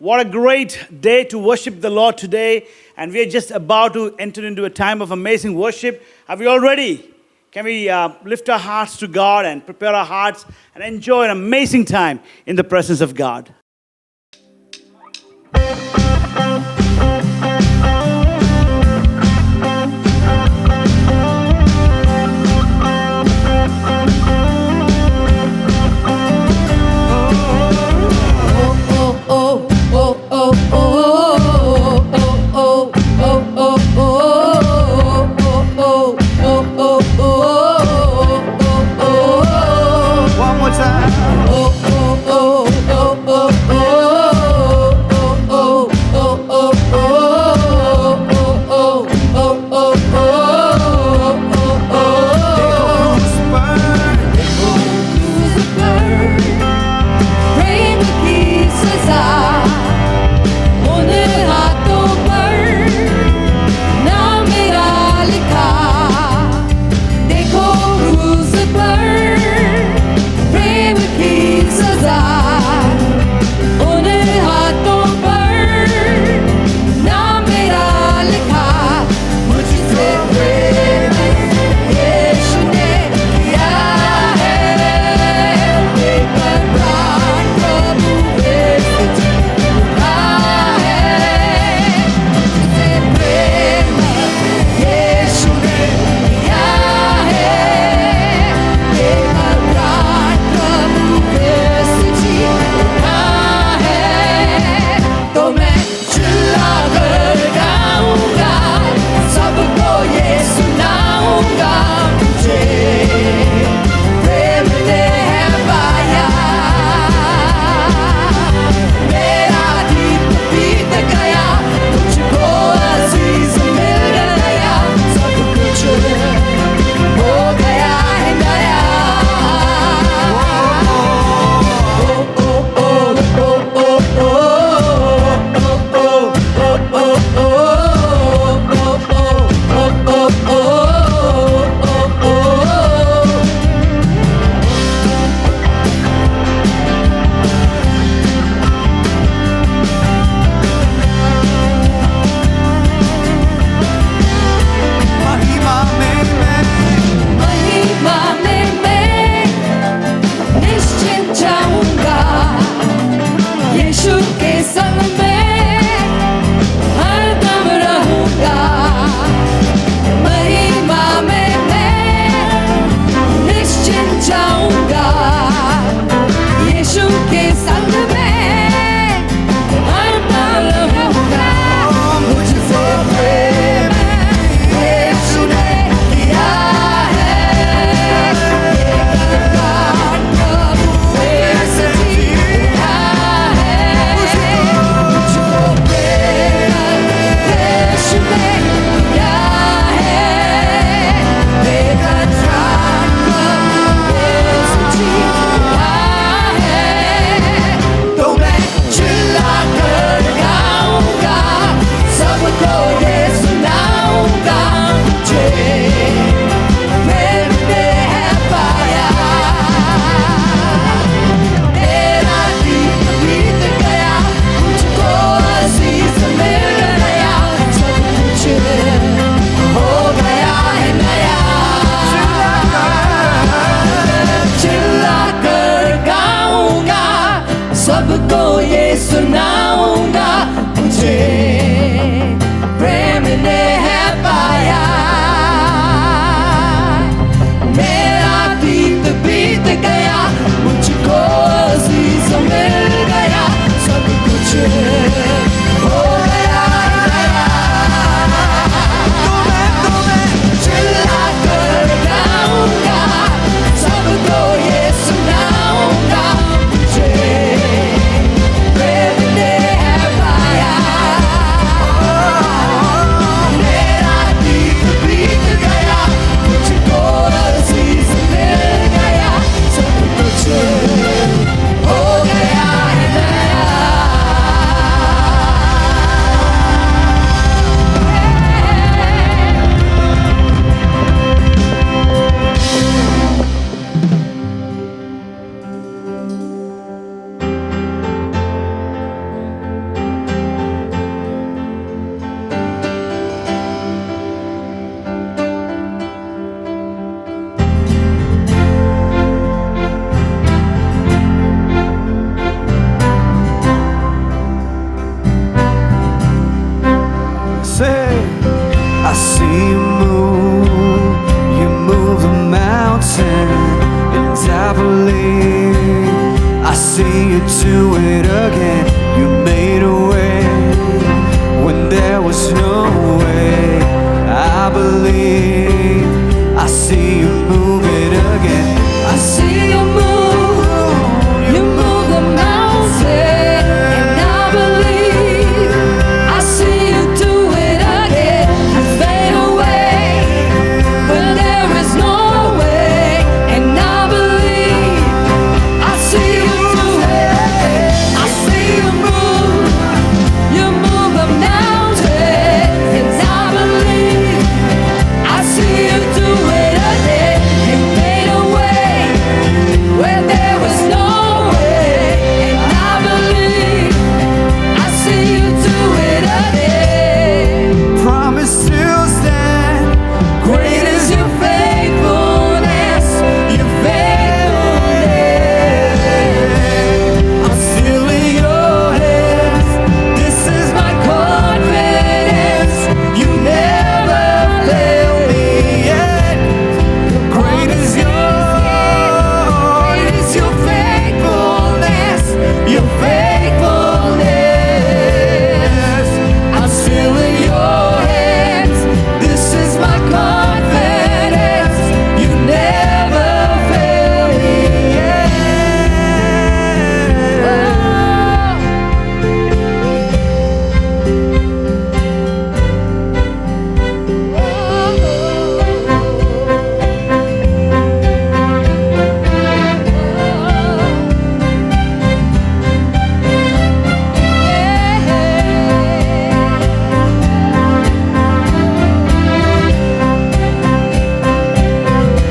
What a great day to worship the Lord today. And we are just about to enter into a time of amazing worship. Are we all ready? Can we lift our hearts to God and prepare our hearts and enjoy an amazing time in the presence of God? One more time. see you move the mountain, and I believe I see you do it again. You made a way when there was no way. I believe I see you move it again. I see you move the mountain, and I believe I see you do it again. You fade away when there is no way, and I believe I see you do it again. I see you move the mountain, and I believe I see you do it again. You made a way where there was no way, and I believe I see you do it again. Promise still stand. Great is your faithfulness, your faithfulness. I'm still in your hands. This is my confidence. You never fail me yet. Great is your faithfulness, your faithfulness. I'm still in your hands. This is my confidence. You never fail me yet.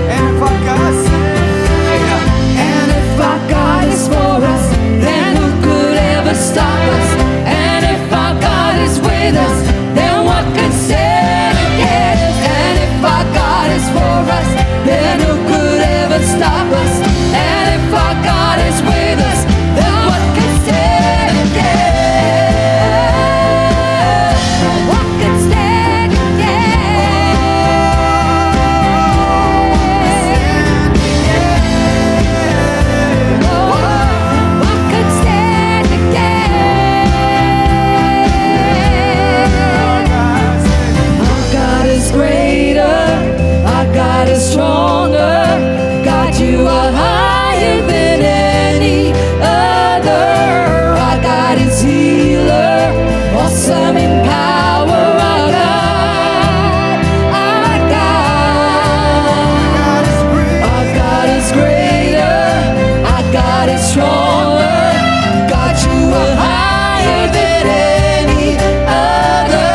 And if our God say, And if our God is for us, then who could ever stop us? And if our God is with us, then what could stand against? And if our God is for us, then who could ever stop us? And if our God is with us, then what could stand against? What could stand against? What could stand against? Our God is greater, our God is stronger. God, you are higher than any other. Our God is healer, awesome in power. Our God is greater, our God is stronger. God, you are higher than any other.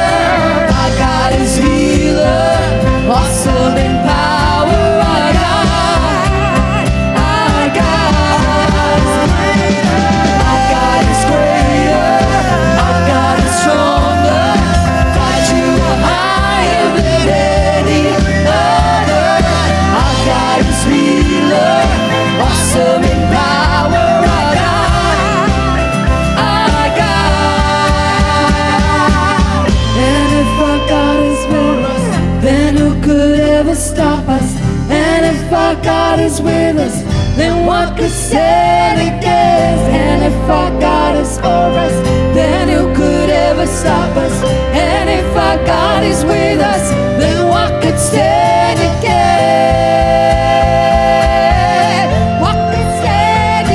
Our God is healer, awesome in power. Our God is greater, our God is stronger. God, you are higher than any other. Our God is healer, awesome in power. Our God. And if our God is with us, then who could ever stop us? And if our God is with us, then what could stand against? And if our God is for us, then who could ever stop us? And if our God is with us, then what could stand against? What could stand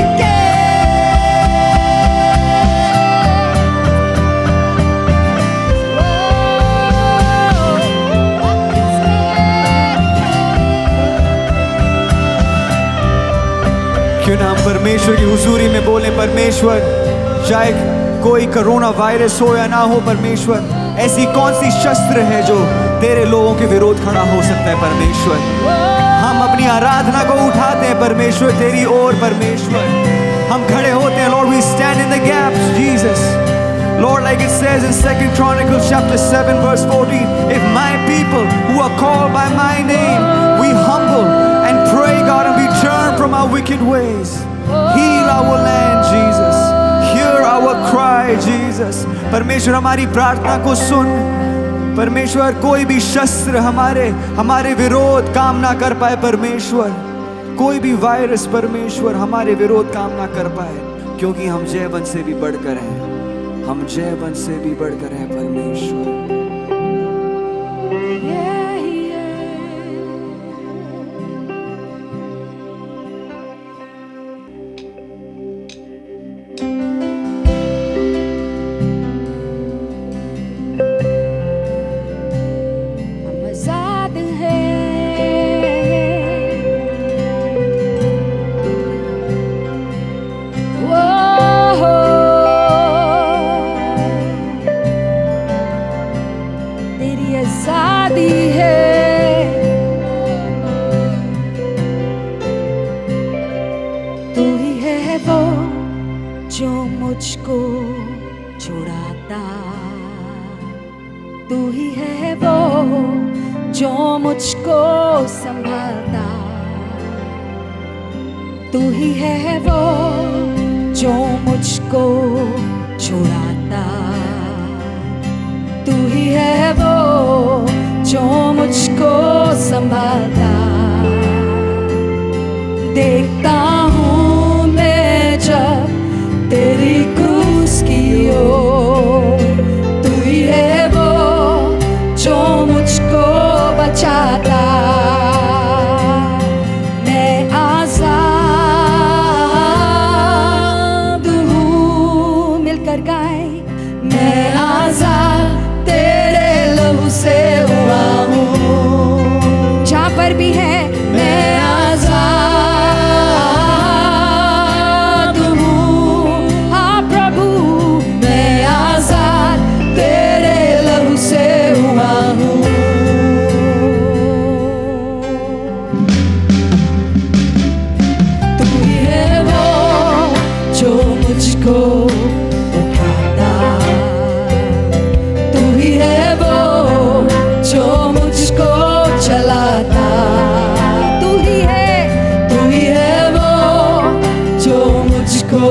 क्यों ना हम परमेश्वर की हुजूरी में बोले, परमेश्वर, चाहे कोई कोरोना वायरस हो या ना हो, परमेश्वर, ऐसी कौन सी शस्त्र है जो तेरे लोगों के विरोध खड़ा हो सकता है? परमेश्वर, हम अपनी आराधना को उठाते हैं परमेश्वर तेरी ओर। परमेश्वर, हम खड़े होते हैं, Lord, we stand in the gaps, Jesus. Lord, like it says in 2 Chronicles chapter 7 verse 14, if my people who are called by my name, we humble and pray, God, and we turn from our wicked ways, heal our land, Jesus. Hear our cry, Jesus. परमेश्वर, हमारी प्रार्थना को सुन, परमेश्वर कोई भी शस्त्र हमारे विरोध काम ना कर पाए परमेश्वर, कोई भी वायरस परमेश्वर हमारे विरोध काम ना कर पाए, क्योंकि हम जयवंत से भी बढ़कर हैं, हम जयवंत से भी बढ़कर हैं परमेश्वर। Yeah, yeah. हम आजाद हैं। वो तेरी आजादी है, तू ही है वो जो मुझको छुड़ाता, तू ही है वो जो मुझको संभालता, तू ही है वो जो मुझको छुड़ाता, तू ही है वो जो मुझको संभालता। देखता हूँ मैं जब तेरी क्रूस की ओर, तू ही है वो जो मुझको बचाता। मैं आजाद हूँ, मिलकर गाए, मैं आजाद तेरे लहू से हुआ हूँ। जहाँ पर भी है मैं आजाद हूँ, हाँ प्रभु मैं आजाद तेरे लहू से हुआ हूँ। तू ही है वो जो मुझको उठाता, तू ही है वो जो मुझको चलाता, तू ही है वो जो मुझको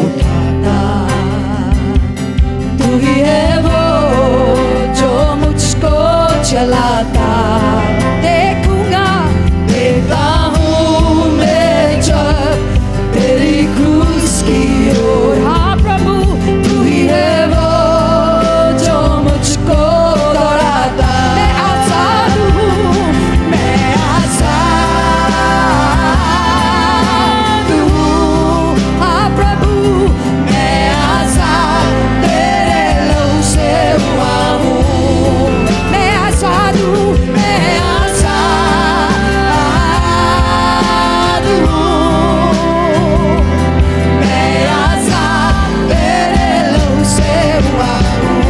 उठाता, तू ही है वो जो मुझको चलाता। देखूंगा, देखता हूँ मैं जब तेरी क्रूस की ओर, हाँ प्रभु तू ही है वो जो मुझको दौड़ाता। मैं आजाद हूँ, मैं आजाद हूँ, हाँ प्रभु मैं आजाद तेरे लहू से हुआ हूँ। मैं आजाद हूँ, मैं आजाद हूँ, मैं आजाद तेरे लहू से हुआ हूँ।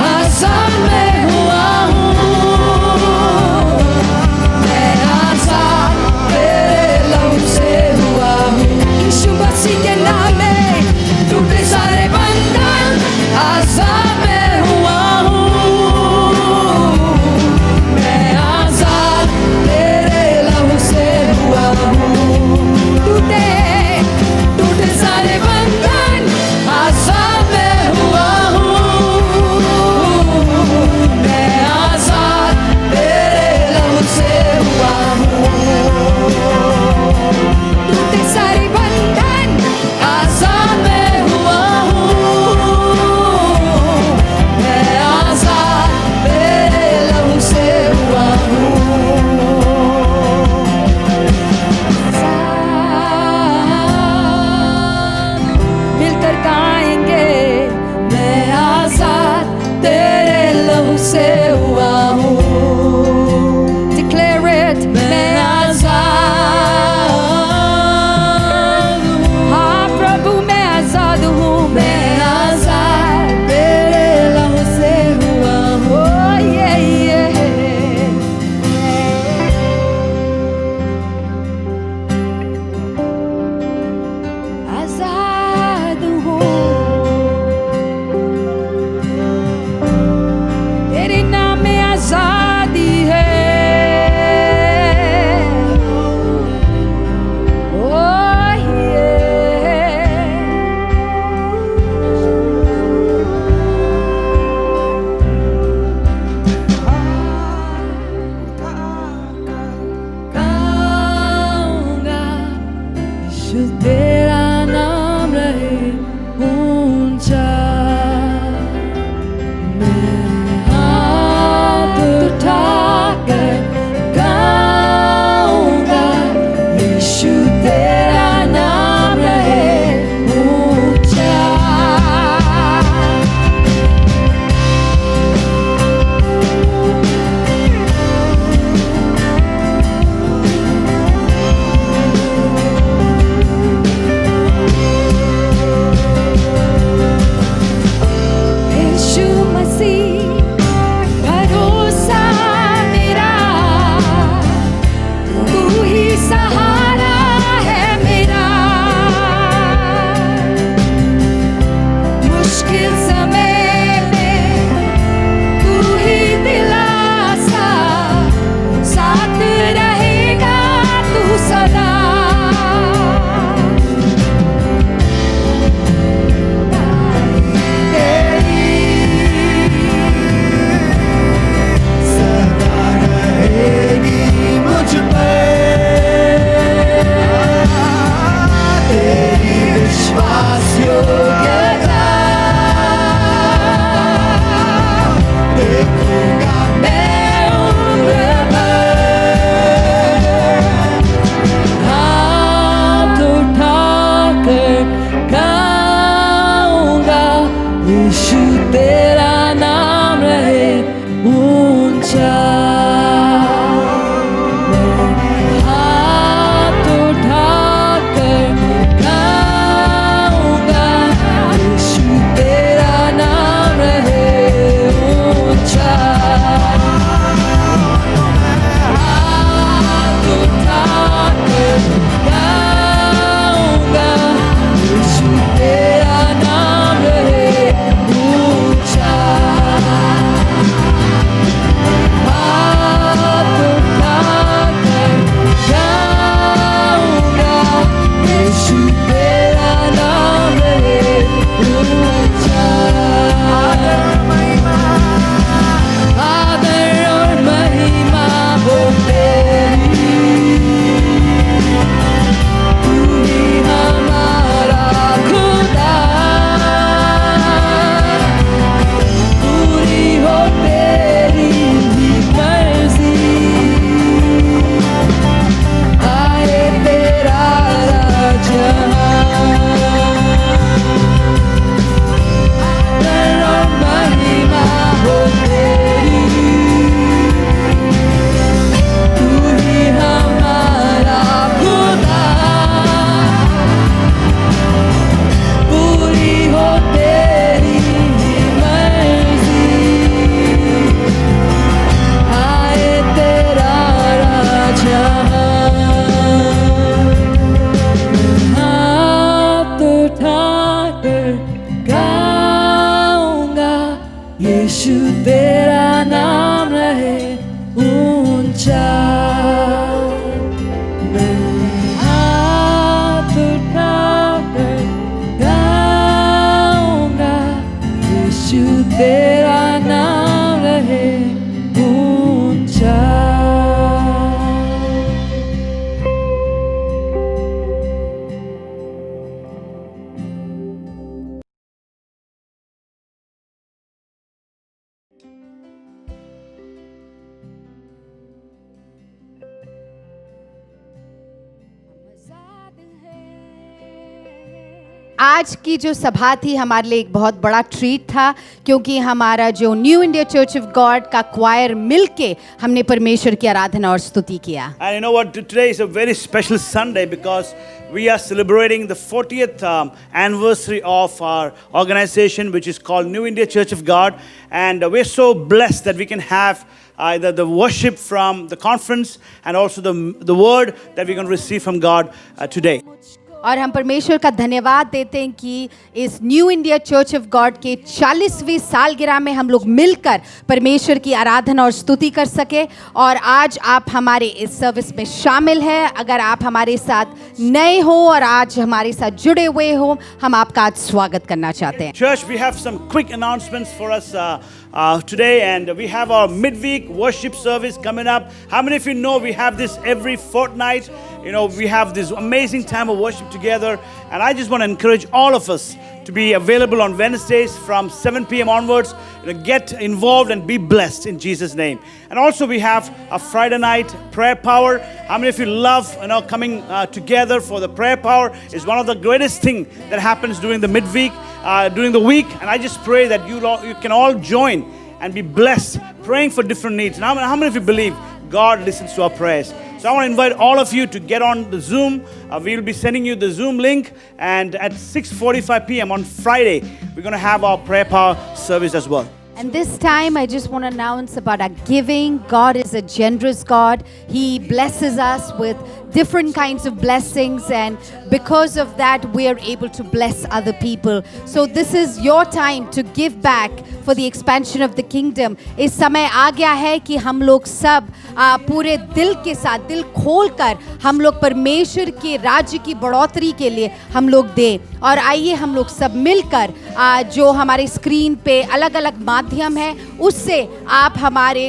आजाद मैं हुआ हूँ, मैं आजाद तेरे लहू से हुआ हूँ। यीशु मसीह के नाम में टूटे सारे बंधन, आजाद मैं हुआ हूँ। मैं आजाद तेरे लहू से हुआ हूँ। टूटे टूटे सारे बंधन, आजाद मैं हुआ हूँ। मैं आजाद तेरे लहू से हुआ हूँ। टूटे सारे बंधन, आजाद मैं हुआ हूँ। मैं आजाद तेरे लहू से हुआ हूँ। मिलकर गाएंगे, मैं आजाद तेरे लहू से हुआ हूँ। Declare it, मैं आजाद हूँ, हाँ प्रभु मैं आजाद हूँ। मैं आजाद तेरे लहू से हुआ हूँ। आजाद हूँ, यीशु तेरा नाम रहे ऊंचा। हाथ उठाकर गाऊंगा, यीशु तेरा नाम रहे ऊंचा। हाथ उठाकर गाऊंगा, यीशु तेरा नाम रहे ऊंचा। हाथ उठाकर गाऊंगा, यीशु तेरा नाम रहे ऊंचा। आदर और महिमा हो तेरी, तू ही हमारा खुदा। पूरी हो तेरी ही मर्जी, आए तेरा राज आदर और महिमा हो तेरी, तू ही हमारा खुदा। पूरी हो तेरी ही मर्जी, आए तेरा राज। हाथ उठाकर गाऊंगा, यीशु तेरा नाम रहे ऊंचा। मैं हाथ उठाकर गाऊंगा, यीशु तेरा नाम रहे ऊंचा। आज की जो सभा थी हमारे लिए एक बहुत बड़ा ट्रीट था, क्योंकि हमारा जो new India church of God का क्वायर मिलके हमने परमेश्वर की आराधना और स्तुति किया। And you know what? Today is a very special Sunday because we are celebrating the 40th anniversary of our organization, which is called New India Church of God. And we're so blessed that we can have either the worship from the conference and also the word that we're going to receive from God today. और हम परमेश्वर का धन्यवाद देते हैं कि इस new India church of God के 40वीं सालगिरह में हम लोग मिलकर परमेश्वर की आराधना और स्तुति कर सके। और आज आप हमारे इस सर्विस में शामिल हैं। अगर आप हमारे साथ नए हो और आज हमारे साथ जुड़े हुए हो, हम आपका आज स्वागत करना चाहते हैं। Church, we have some quick announcements for us today, and we have our midweek worship service coming up. How many of you know we have this every fortnight? You know, we have this amazing time of worship together, and I just want to encourage all of us to be available on Wednesdays from 7 p.m. onwards. You know, get involved and be blessed in Jesus' name. And also we have a Friday night prayer power. How many of you love, you know, coming together for the prayer power? It's one of the greatest thing that happens during the midweek, during the week. And I just pray that you can all join and be blessed, praying for different needs. And how many of you believe God listens to our prayers? So I want to invite all of you to get on the Zoom. We will be sending you the Zoom link, and at 6:45 p.m. on Friday, we're going to have our prayer power service as well. And this time, I just want to announce about our giving. God is a generous God. He blesses us with different kinds of blessings, and because of that, we are able to bless other people. So this is your time to give back for the expansion of the kingdom. इस समय आ गया है कि हम लोग सब पूरे दिल के साथ, दिल खोलकर हम लोग परमेश्वर के राज्य की बढ़ोतरी के लिए हम लोग दें। और आइए हम लोग सब मिलकर जो हमारे स्क्रीन पे अलग अलग माध्यम है, उससे आप हमारे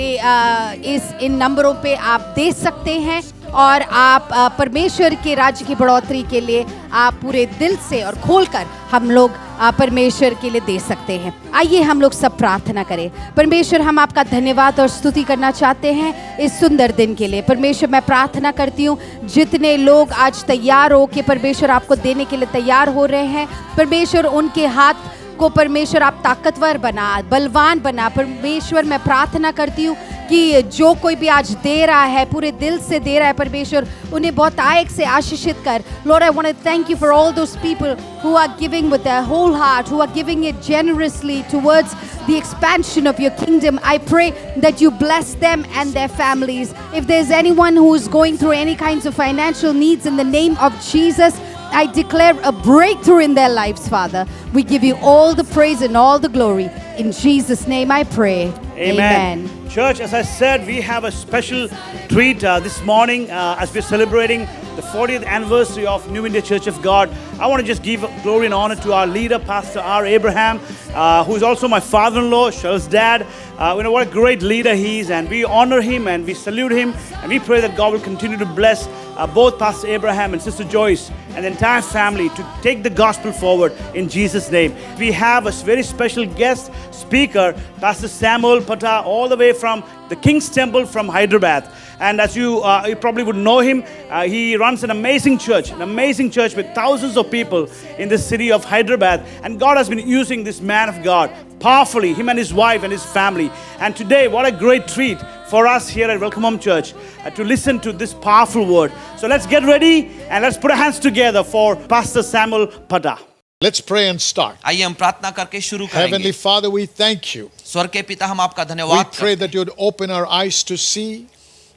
इन नंबरों पे आप दे सकते हैं, और आप परमेश्वर के राज्य की बढ़ोतरी के लिए आप पूरे दिल से और खोलकर हम लोग परमेश्वर के लिए दे सकते हैं। आइए हम लोग सब प्रार्थना करें। परमेश्वर, हम आपका धन्यवाद और स्तुति करना चाहते हैं इस सुंदर दिन के लिए। परमेश्वर, मैं प्रार्थना करती हूँ जितने लोग आज तैयार हो के परमेश्वर आपको देने के लिए तैयार हो रहे हैं, परमेश्वर उनके हाथ को परमेश्वर आप ताकतवर बना, बलवान बना। परमेश्वर मैं प्रार्थना करती हूँ कि जो कोई भी आज दे रहा है, पूरे दिल से दे रहा है, परमेश्वर उन्हें बहुतायत से आशीषित कर। Lord, I want to thank you for all those people who are giving with their whole heart, who are giving it generously towards the expansion of your kingdom. I pray that you bless them and their families. If there's anyone who is going through any kinds of financial needs, in the name of Jesus, I declare a breakthrough in their lives, Father. We give you all the praise and all the glory. In Jesus' name I pray. Amen. Church, as I said, we have a special treat this morning as we're celebrating the 40th anniversary of New India Church of God. I want to just give glory and honor to our leader, Pastor R. Abraham, who is also my father-in-law, Cheryl's dad. What a great leader he is, and we honor him and we salute him, and we pray that God will continue to bless both Pastor Abraham and Sister Joyce and the entire family to take the gospel forward in Jesus' name. We have a very special guest speaker, Pastor Samuel Pata, all the way from the King's Temple from Hyderabad. And as you probably would know him, he runs an amazing church with thousands of people in the city of Hyderabad. And God has been using this man of God powerfully, him and his wife and his family. And today, what a great treat for us here at Welcome Home Church to listen to this powerful word. So let's get ready and let's put our hands together for Pastor Samuel Pata. Let's pray and start. आइए हम प्रार्थना करके शुरू Heavenly करेंगे। Father, we thank you. स्वर्ग के पिता, हम आपका We धन्यवाद pray करते that you would open our eyes to see, हैं।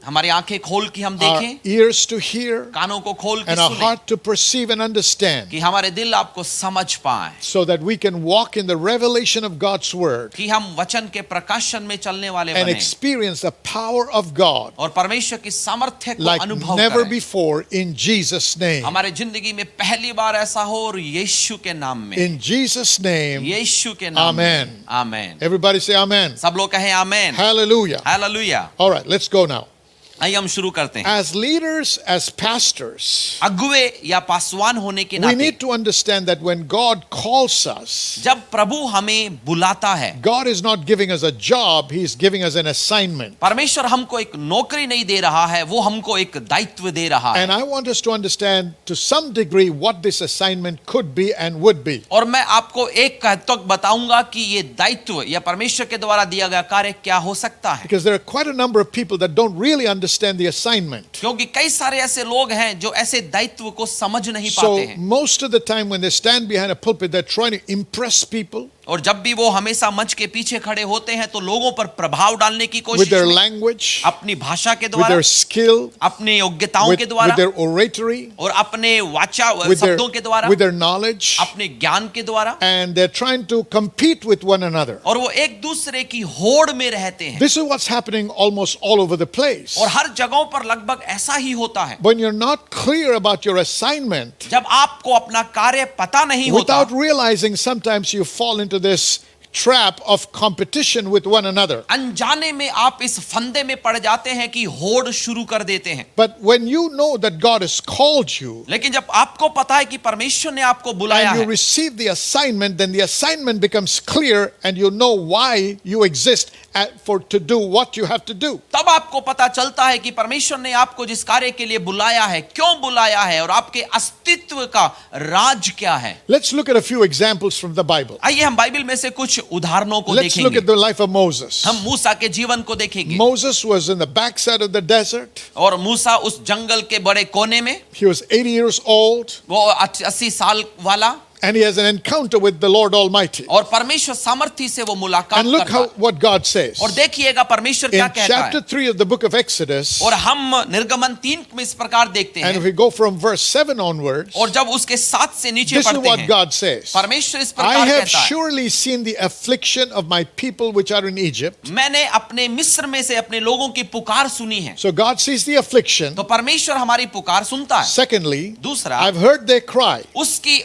हमारी आंखें खोल के हम our देखें, ears to hear, कानों को खोल के and our सुनें, heart to perceive and understand, कि हमारे दिल आपको समझ पाए, so that we can walk in the revelation of God's word कि हम वचन के प्रकाशन में चलने वाले and बने experience the power of God और परमेश्वर की सामर्थ्य को like अनुभव never करें। before in Jesus' name. हमारे जिंदगी में पहली बार ऐसा हो और यीशु के नाम में, In Jesus' name, यीशु के नाम Amen. में, आमेन। everybody say amen. सब लोग कहें आमेन। Hallelujah. Hallelujah. All right, let's go now. आइए हम शुरू करते हैं। As leaders, as pastors, अगुवे या पासवान होने के we नाते need to understand that when God calls us, जब प्रभु हमें बुलाता है, God is not giving us a job, He is giving us an assignment. परमेश्वर हमको एक नौकरी नहीं दे रहा है, वो हमको एक दायित्व दे रहा है। And I want us to understand to some degree what this assignment could be and would be. और मैं आपको एक हद तक बताऊंगा कि ये दायित्व या परमेश्वर के द्वारा दिया गया कार्य क्या हो सकता है। Because there are quite a number of people that don't really understand the assignment. क्योंकि कई सारे ऐसे लोग हैं जो ऐसे दायित्व को समझ नहीं So पाते हैं, most of the time when they stand behind a pulpit, they're trying to impress people और जब भी वो हमेशा मंच के पीछे खड़े होते हैं तो लोगों पर प्रभाव डालने की with कोशिश their में, language, अपनी भाषा के with द्वारा, their skill, अपनी योग्यताओं with, के with द्वारा their oratory, और अपने वाचा with their, शब्दों के द्वारा, with their knowledge, अपने ज्ञान के द्वारा, and they're trying to compete with one another. और वो एक दूसरे की होड़ में रहते हैं। This is what's happening almost all over the place. और हर जगहों पर लगभग ऐसा ही होता है। When you're not clear about your assignment, जब आपको अपना कार्य पता नहीं होता, without realizing, sometimes you fall into this trap of competition with one another. अनजाने में आप इस फंदे में पड़ जाते हैं कि होड़ शुरू कर देते हैं। But when you know that God has called you लेकिन जब आपको पता है कि परमेश्वर ने आपको बुलाया and you है, receive the assignment, then the assignment becomes clear and you know why you exist to do what you have to do. तब आपको पता चलता है कि परमेश्वर ने आपको जिस कार्य के लिए बुलाया है, क्यों बुलाया है और आपके अस्तित्व का राज क्या है। Let's look at a few examples from the Bible. आइए हम बाइबल में से कुछ उदाहरणों को Let's look देखेंगे। at the life of Moses. हम मूसा के जीवन को देखेंगे। Moses was in the backside of the desert. और मूसा उस जंगल के बड़े कोने में, He was 80 years old. वो 80 साल वाला, And he has an encounter with the Lord Almighty. और परमेश्वर सामर्थी से वो मुलाकात And look करता how है। what God says. और देखिएगा परमेश्वर क्या In कहता chapter है। 3 of the book of Exodus, और हम निर्गमन 3 में इस प्रकार देखते and हैं, if we go from verse 7 onwards, और जब उसके 7 से नीचे this is पढ़ते what हैं, God says. परमेश्वर इस I प्रकार have कहता है, surely seen the affliction of my people which are in Egypt. मैंने अपने मिस्र में से अपने लोगों की पुकार सुनी है। So God sees the affliction. तो परमेश्वर हमारी पुकार सुनता है। Secondly, दूसरा, I've heard their cry.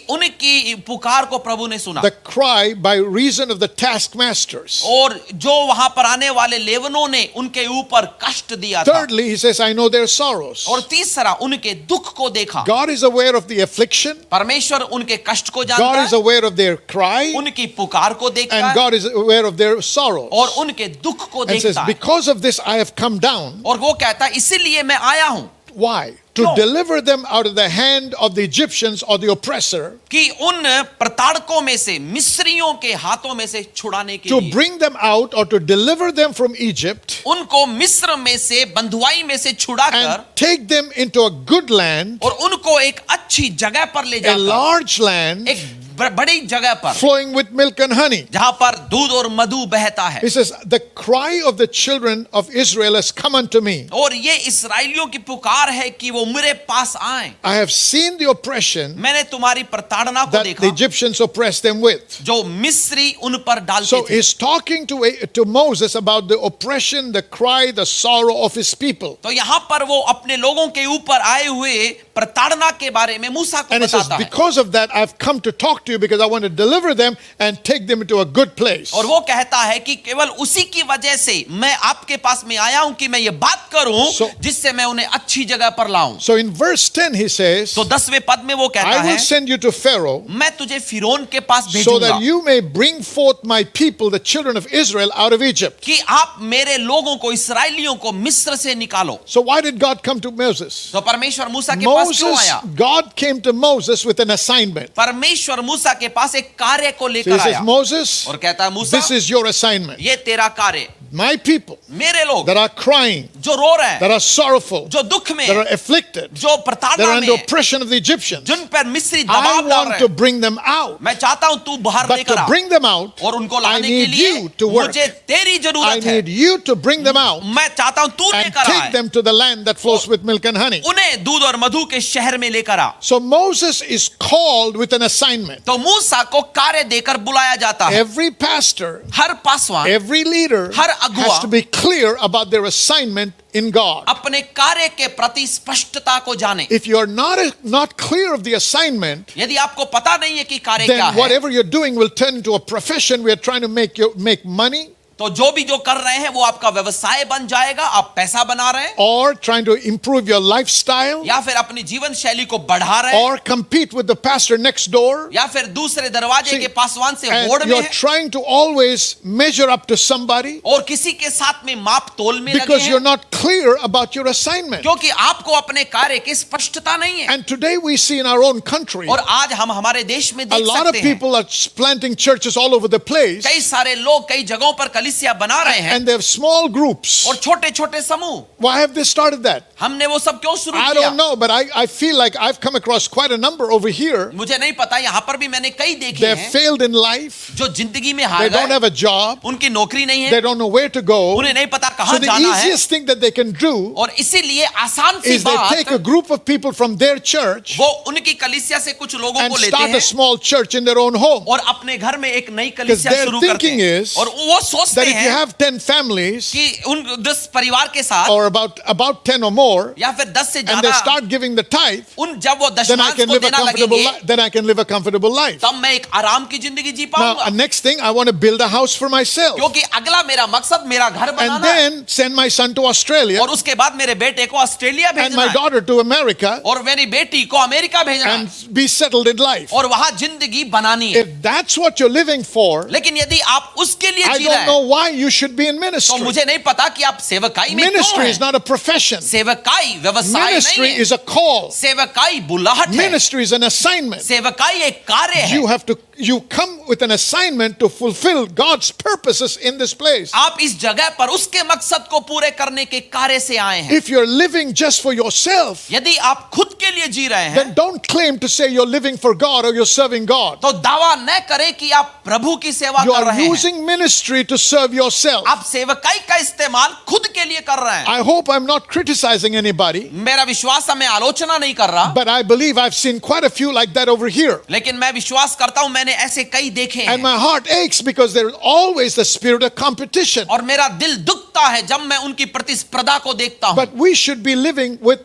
उनकी पुकार को प्रभु ने सुना, The cry by reason of the taskmasters. और जो वहां पर आने वाले लेवनों ने उनके ऊपर कष्ट दिया था। Thirdly, he says, I know their sorrows. और तीसरा, उनके दुख को देखा। God is aware of the affliction. परमेश्वर उनके कष्ट को जानता God is है, aware of their cry. उनकी पुकार को देखता And है, God is aware of their sorrows. और उनके दुख को And says, देखता है। because of this I have come down. और वो कहता है इसीलिए मैं आया हूं। Why? To क्यों? deliver them out of the hand of the Egyptians or the oppressor, कि उन प्रताड़कों में से, मिस्रियों के हाथों में से छुड़ाने के to लिए, bring them out or to deliver them from Egypt उनको मिस्र में से, बंधुआई में से छुड़ाकर and take them into a good land, और उनको एक अच्छी जगह पर ले a जाकर, large land एक बड़ी जगह पर flowing with milk and honey. जहां पर दूध और मधु बहता है। He says, the cry of the children of Israel has come unto me. और ये इस्राएलियों की पुकार है कि वो मेरे पास आए। I have seen the oppression मैंने तुम्हारी प्रताड़ना को that the देखा Egyptians oppressed them with. जो मिस्री उन पर डालते So थे। he's talking to Moses about the oppression, the cry, the sorrow of his people. तो यहाँ पर वो अपने लोगों के ऊपर आए हुए प्रताड़ना के बारे में मूसा को And he says, बताता है। because of that, I've come to talk to you because I want to deliver them and take them into a good place. और वो कहता है कि केवल उसी की वजह से मैं आपके पास में आया हूं कि मैं ये बात करूं जिससे मैं उन्हें अच्छी जगह पर लाऊं। So in verse 10 he says, तो 10वें पद में वो कहता I है, will send you to Pharaoh मैं तुझे फिरौन के पास so भेजूंगा that you may bring forth my people, the children of Israel, out of Egypt. कि आप मेरे लोगों को, इसराइलियों को मिस्र से निकालो। So why did God come to Moses? तो परमेश्वर मूसा के पास क्यों Moses, आया? God came to Moses with an assignment. परमेश्वर मूसा के पास एक कार्य को So लेकर he says, आया Moses, और कहता है, मूसा this is your assignment. ये तेरा कार्य, My people मेरे लोग that are crying, जो रो रहे हैं, that are sorrowful, जो दुख में that हैं, are afflicted, जो that प्रताड़ना are में under हैं, oppression of the Egyptians. जिन पर मिस्री I दबाव डाल want रहे to हैं, bring them out. मैं चाहता हूं तू बाहर But लेकर to uh bring them out, और उनको I लाने के need लिए you to work. मुझे तेरी I जरूरत है। need you to bring them out मैं चाहता हूं तू and लेकर take आए, them to the land that flows with milk and honey. उन्हें दूध और मधु के शहर में लेकर आ। So Moses is called with an assignment. तो मूसा को कार्य देकर बुलाया जाता है। Every pastor, हर पासवान every leader हर अगुआ has to be clear about their assignment in God. अपने कार्य के प्रति स्पष्टता को जाने। If you are not clear of the assignment, यदि आपको पता नहीं है कि कार्य क्या then है, whatever you're doing will turn into a profession. We are trying to make money, तो जो भी जो कर रहे हैं वो आपका व्यवसाय बन जाएगा। आप पैसा बना रहे हैं or trying to improve your lifestyle, या फिर अपनी जीवन शैली को बढ़ा रहे हैं or compete with the pastor next door. या फिर दूसरे दरवाजे See, के पासवान से होड़ And में you're है trying to always measure up to somebody और किसी के साथ में माप तोल में लगे because you're हैं not clear about your assignment. क्योंकि आपको अपने कार्य की स्पष्टता नहीं है। And today we see in our own country, और आज हम हमारे देश में a देख lot of सकते हैं people are planting churches all over the place, कई सारे लोग कई जगहों पर कलीसिया बना रहे हैं and they have small groups. और छोटे छोटे समूह। Why have they started that? हमने वो सब क्यों शुरू I किया? don't know, but I feel like I've come across quite a number over here. मुझे नहीं पता, यहाँ पर भी मैंने कई देखे They've हैं failed in life. जो जिंदगी में They हार don't गए, have a job. उनकी नौकरी नहीं They है, don't know where to go. उन्हें नहीं पता So कहाँ the जाना है easiest thing that they can do और इसीलिए आसान सी is they take a बात group of people from their church वो उनकी कलीसिया से कुछ लोगों and को लेते start a हैं small church in their own home. और अपने घर में एक नई कलीसिया their शुरू करते thinking हैं is और वो सोचते That if you हैं have 10 families कि उन 10 परिवार के साथ or about 10 or more, या फिर 10 से and they ज्यादा start giving the tithe, उन जब वो then I दशमांश can को live a देना comfortable लगेंगे life. Then I can live a comfortable life. तब मैं एक आराम की जिंदगी जी Now, पाऊंगा next thing, I want to build a house for myself, क्योंकि अगला मेरा मकसद मेरा घर and बनाना है then send my son to Australia और उसके बाद मेरे बेटे को ऑस्ट्रेलिया and भेजना my है daughter to America और मेरी बेटी को अमेरिका भेजना and है be settled in life. और वहां जिंदगी बनानी है। If that's what you're living for, लेकिन यदि आप उसके लिए I जी रहे don't know हैं why you should be in तो ministry. मुझे नहीं पता कि आप सेवकाई में क्यों Ministry is हैं। not a profession. सेवकाई व्यवसाय Ministry नहीं is है, a call. सेवकाई बुलाहट है, Ministry is an assignment. सेवकाई एक कार्य है। You come with an assignment to fulfill God's purposes in this place. आप इस जगह पर उसके मकसद को पूरे करने के कार्य से आए हैं। If you're living just for yourself, यदि आप खुद के लिए जी रहे हैं then don't claim to say you're living for God or you're serving God. तो दावा न करें कि आप प्रभु की सेवा You कर are रहे हैं। using ministry to serve yourself. आप सेवकाई का इस्तेमाल खुद के लिए कर रहे हैं। I hope I'm not criticizing anybody, मेरा विश्वास है मैं आलोचना नहीं कर रहा, but I believe I've seen quite a few like that over here. लेकिन मैं विश्वास करता हूं मैंने ऐसे कई देखे And हैं my heart aches because there's always the spirit of competition. और मेरा दिल दुखता है जब मैं उनकी प्रतिस्पर्धा को देखता हूं। But we should be living with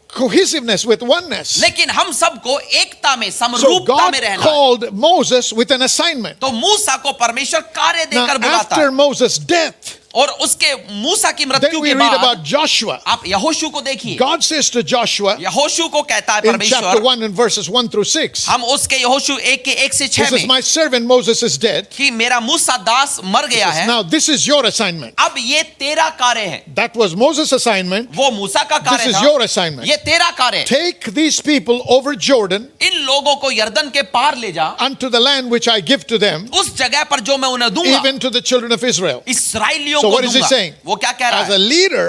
cohesiveness, with oneness. लेकिन हम सबको एकता में, So समरूपता God में रहना है। called Moses with an assignment. तो मूसा को परमेश्वर कार्य Now, देकर बुलाता after है। Moses' death, और उसके मूसा की मृत्यु Then we के read बाद about Joshua. आप यहोशू को देखिए। God says to Joshua यहोशू को कहता है in chapter परमेश्वर, 1 and verses 1 through 6, हम उसके यहोशू 1 के 1 से he 6 says, में my servant Moses is dead. कि मेरा मूसा दास मर गया है, Now this is your assignment. अब ये तेरा कार्य है। That was Moses' assignment. वो मूसा का This कार्य is था, your assignment. ये तेरा कार्य है। Take these people over Jordan इन लोगों को यरदन के पार ले जा, unto the land which I give to them, उस जगह पर जो मैं उन्हें दूंगा, even to the children of Israel. इस्राएलियों So को what is he दूंगा। saying? वो क्या कह रहा As a है? leader,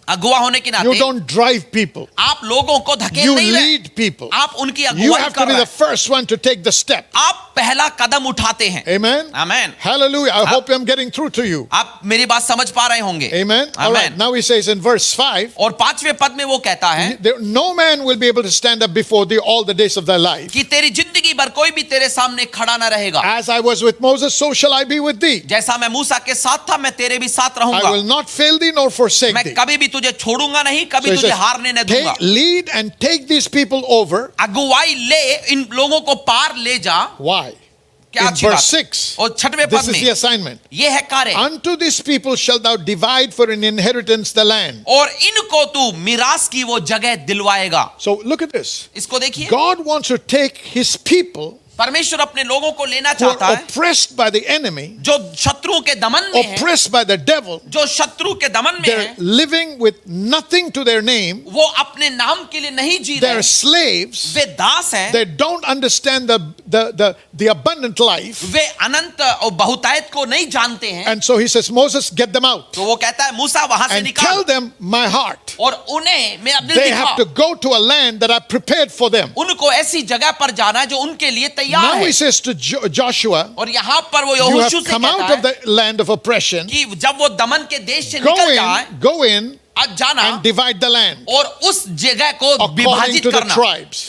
अगुवा होने के you नाते don't drive people. आप लोगों को धकेल You नहीं रहे, lead people. आप उनकी You अगुवाई have to कर be रहे the हैं, first one to take the step. आप पहला कदम उठाते हैं। Amen. Amen. Hallelujah. I hope I'm getting through to you. आप मेरी बात समझ पा रहे होंगे। Amen. All right. Amen. Now he says in verse 5, और 5वें पद में वो कहता है no man will be able to stand up before thee all the days of thy life. कि तेरी जिंदगी भर कोई भी तेरे सामने खड़ा ना रहेगा। As I was with Moses, so shall I be with thee. जैसा मैं मूसा के साथ था, मैं तेरे भी साथ I रहूंगा। will not fail thee nor forsake मैं thee. कभी भी तुझे छोड़ूंगा नहीं, So कभी he तुझे says, हारने नहीं दूंगा। lead and take these people over. अगुवाई ले, इन लोगों को पार ले जा। Why? क्या In अच्छी बात। verse 6, और 6वें this पद is the में assignment. ये है कार्य, Unto these people shalt thou divide for an inheritance the land. और इनको तू मिरास की वो जगह दिलवाएगा। So look at this. इसको देखिए, God wants to take his people परमेश्वर अपने लोगों को लेना who चाहता are है, oppressed by the enemy, जो शत्रुओं के दमन में है, oppressed by the devil. जो शत्रु के दमन में They're है, living with nothing to their name. वो अपने नाम के लिए नहीं जी They're रहे, slaves. वे दास हैं, They don't understand the abundant life. वे अनंत और बहुतायत को नहीं जानते हैं। And so he says, Moses, get them out तो वो कहता है मूसा वहां से and tell निकाल, them my heart. और उन्हें मेरा दिल They have to दिखा, go to a land that I prepared for them. उनको ऐसी जगह पर जाना है जो उनके लिए तैयार Now है। he says to Joshua, और यहाँ पर वो you have यहोशू से come out कहता of है the land of oppression. कि जब वो दमन के देश से निकल जाए, Go in आज जाना and divide the land और उस जगह को according विभाजित to the करना, tribes.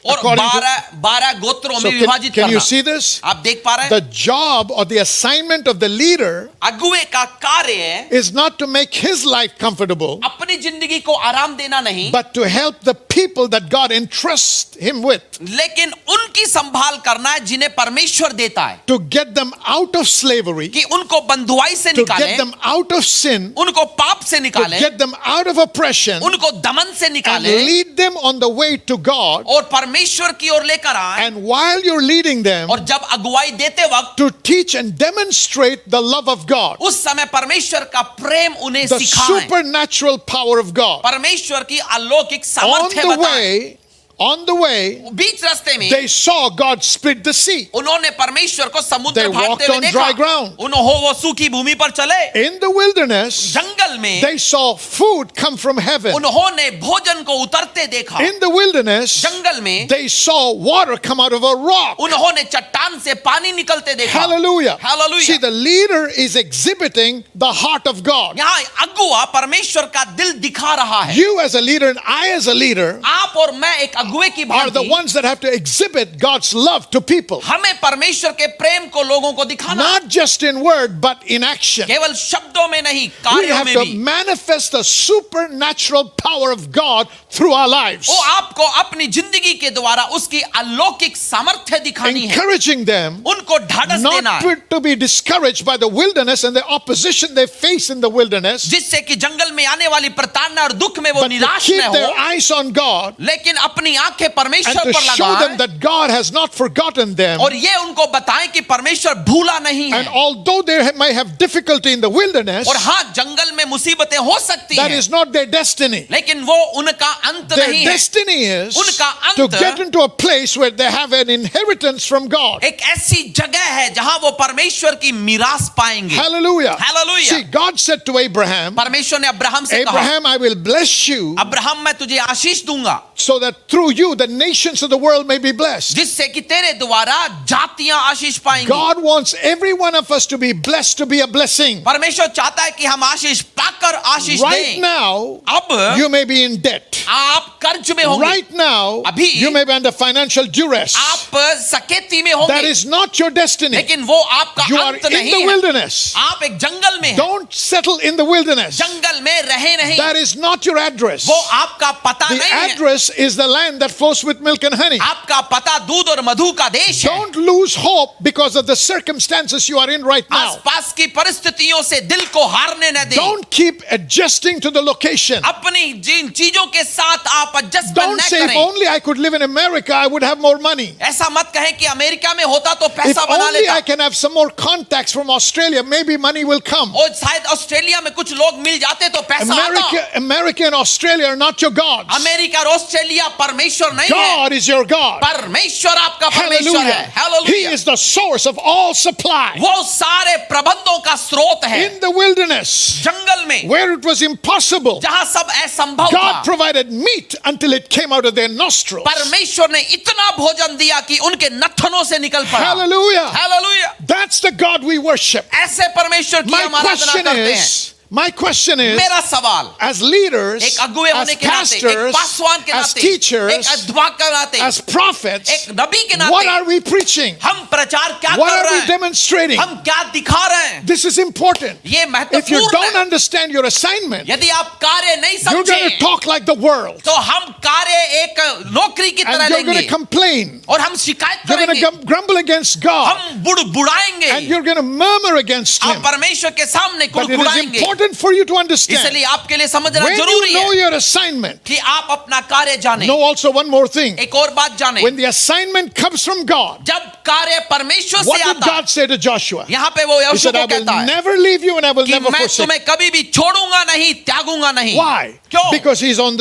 और According to- 12 गोत्रों So में विभाजित can you करना। see this? आप देख पा रहे The हैं, job or the assignment of the leader अगुवे का कार्य है is not to make his life comfortable, अपनी जिंदगी को आराम देना नहीं, but to help the people that God entrusts him with, लेकिन उनकी संभाल करना है जिन्हें परमेश्वर देता है, to get them out of slavery, कि उनको बंधुआई से to निकाले, get them out of sin, उनको पाप से to निकाले, get them out of oppression, उनको दमन से and निकाले, lead them on the way to God. और परमेश्वर की ओर लेकर आए, And while you're leading them, और जब अगुवाई देते वक्त to teach and demonstrate the love of God, उस समय परमेश्वर का प्रेम उन्हें the सिखाएं, supernatural power of God. परमेश्वर की अलौकिक On सामर्थ्य the बताएं। on the way, बीच रास्ते में they saw God split the sea. उन्होंने परमेश्वर को समुद्र They भागते walked हुए on देखा, dry ground. उन्होंने वो सूखी भूमि पर चले, In the wilderness, जंगल में they saw food come from heaven. उन्होंने भोजन को उतरते देखा, In the wilderness, जंगल में they saw water come out of a rock. उन्होंने चट्टान से पानी निकलते देखा। Hallelujah. Hallelujah. See, the leader is exhibiting the heart of God. यहाँ अगुवा परमेश्वर का दिल दिखा रहा है। You as a leader and I as a leader आप और मैं एक अगुवे की are the भांति ones that have to exhibit God's love to people. हमें परमेश्वर के प्रेम को लोगों को दिखाना, Not just in word, but in action. केवल शब्दों में नहीं, We कार्यों have में to भी। manifest the supernatural power of God through our lives. वो आपको अपनी जिंदगी के द्वारा उसकी अलौकिक सामर्थ्य दिखानी है, Encouraging them उनको ढाढ़स देना not है, to be discouraged by the wilderness and the opposition they face in the wilderness, जिससे कि जंगल में आने वाली प्रताड़ना और दुख में वो but to निराश keep न their हो, eyes on God लेकिन अपनी आंखें and परमेश्वर to पर show them लगाएं, that God has not forgotten them. और ये उनको बताएं कि परमेश्वर भूला नहीं And है। although they may have difficulty in the wilderness, और हाँ, जंगल में मुसीबतें हो सकती that हैं, is not their destiny. लेकिन वो उनका अंत Their नहीं है। destiny is उनका अंत to get into a place where they have an inheritance from God. एक ऐसी जगह है जहां वो परमेश्वर की मिरास पाएंगे। Hallelujah. Hallelujah. See, God said to Abraham, परमेश्वर ने अब्राहम से कहा, Abraham, I will bless you Abraham मैं तुझे आशीष दूंगा, so that through you the nations of the world may be blessed. जिससे कि तेरे द्वारा जातियां आशीष पाएंगी। God wants every one of us to be blessed, to be a blessing. परमेश्वर चाहता है कि हम आशीष पाकर आशीष Right दें। now, अब you may be in debt. आप कर्ज में होंगे, Right now, अभी you may be under financial duress. आप सकेती में That होंगे, is not your destiny. लेकिन वो आपका You are अंत in नहीं the है। wilderness. आप एक जंगल में हैं, Don't settle in the wilderness. जंगल में रहे नहीं, That is not your address. वो आपका पता The नहीं है। address is the land land that flows with milk and honey. आपका पता दूध और मधु का देश है। Don't lose hope because of the circumstances you are in right now. आसपास की परिस्थितियों से दिल को हारने न दें। Don't keep adjusting to the location. अपनी जिन चीजों के साथ आप एडजस्टमेंट Don't न say, if करें। only I could live in America, I would have more money. ऐसा मत कहें कि अमेरिका में होता तो If पैसा बना only लेता। I can have some more contacts from Australia, maybe money will come. और शायद ऑस्ट्रेलिया में कुछ लोग मिल जाते तो पैसा आता। America and Australia are not your gods. America और ऑस्ट्रेलिया परमेश्वर नहीं है। God is your God. परमेश्वर आपका परमेश्वर Hallelujah. है। He hallelujah. is the source of all supply. वो सारे प्रबंधों का स्रोत है। In the wilderness, जंगल में where it was impossible, जहां सब असंभव God था, provided meat until it came out of their nostrils. परमेश्वर ने इतना भोजन दिया कि उनके नथनों से निकल पड़ा। Hallelujah. Hallelujah. That's the God we worship. ऐसे परमेश्वर की My हम आराधना करते हैं। My question is, मेरा सवाल as leaders, एक अगुवे as होने के नाते, एक pastors, पासवान के as नाते, एक teachers, अध्यापक के नाते, as prophets, एक नबी के नाते, what are we preaching? हम प्रचार क्या What कर are रहे we हैं? demonstrating? हम क्या दिखा रहे हैं? This is important. ये If you महत्वपूर्ण don't है। understand your assignment, यदि आप कार्य नहीं you're going to समझे talk like the world. तो हम कार्य एक नौकरी की तरह And you're going लेंगे to complain. और हम शिकायत You're going करेंगे, to grumble against God. हम बुड़बुड़ाएंगे, And you're going to murmur against आप Him. परमेश्वर के सामने But it is कुड़कुड़ाएंगे। important for you to understand. इसलिए आपके लिए समझना When जरूरी you know है your assignment, कि आप अपना कार्य जाने। know also one more thing. एक और बात जाने, When the assignment comes from God, जब कार्य परमेश्वर what से did आता, God say to Joshua? यहाँ पे वो He यहोशू said, को I will कहता है never leave you and I will कि never मैं forsake you. तुम्हें कभी भी छोड़ूंगा नहीं, त्यागूंगा नहीं। Why? क्यों? Because he's on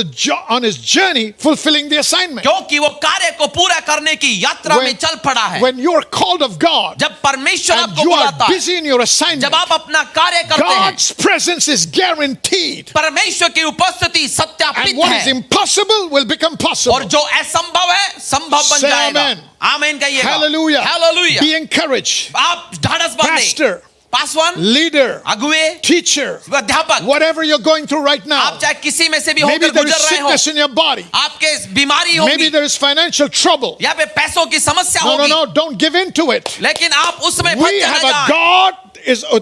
his journey fulfilling the assignment. क्योंकि वो कार्य को पूरा करने की यात्रा में चल पड़ा है। When you're called of God जब परमेश्वर and आपको you are बुलाता है, busy in your assignment, जब आप अपना कार्य करते हैं, God's presence is guaranteed. परमेश्वर की उपस्थिति सत्यापित And what is है impossible will become possible. और जो असंभव है संभव बन Say जाएगा। amen. आमीन कहिएगा। Hallelujah. हालेलुया। Be encouraged. आप ढाढ़स बंधे, Pastor, पासवान, leader, अगुवे, teacher, अध्यापक, whatever you're going through right now. आप चाहे किसी में से भी Maybe होकर there is गुजर रहे हो, sickness in your body. आपके बीमारी Maybe होगी, there is financial trouble. यहाँ पे पैसों की समस्या No, no, होगी, no, don't give in to it. लेकिन आप उसमें We फंस have न a जाएं। God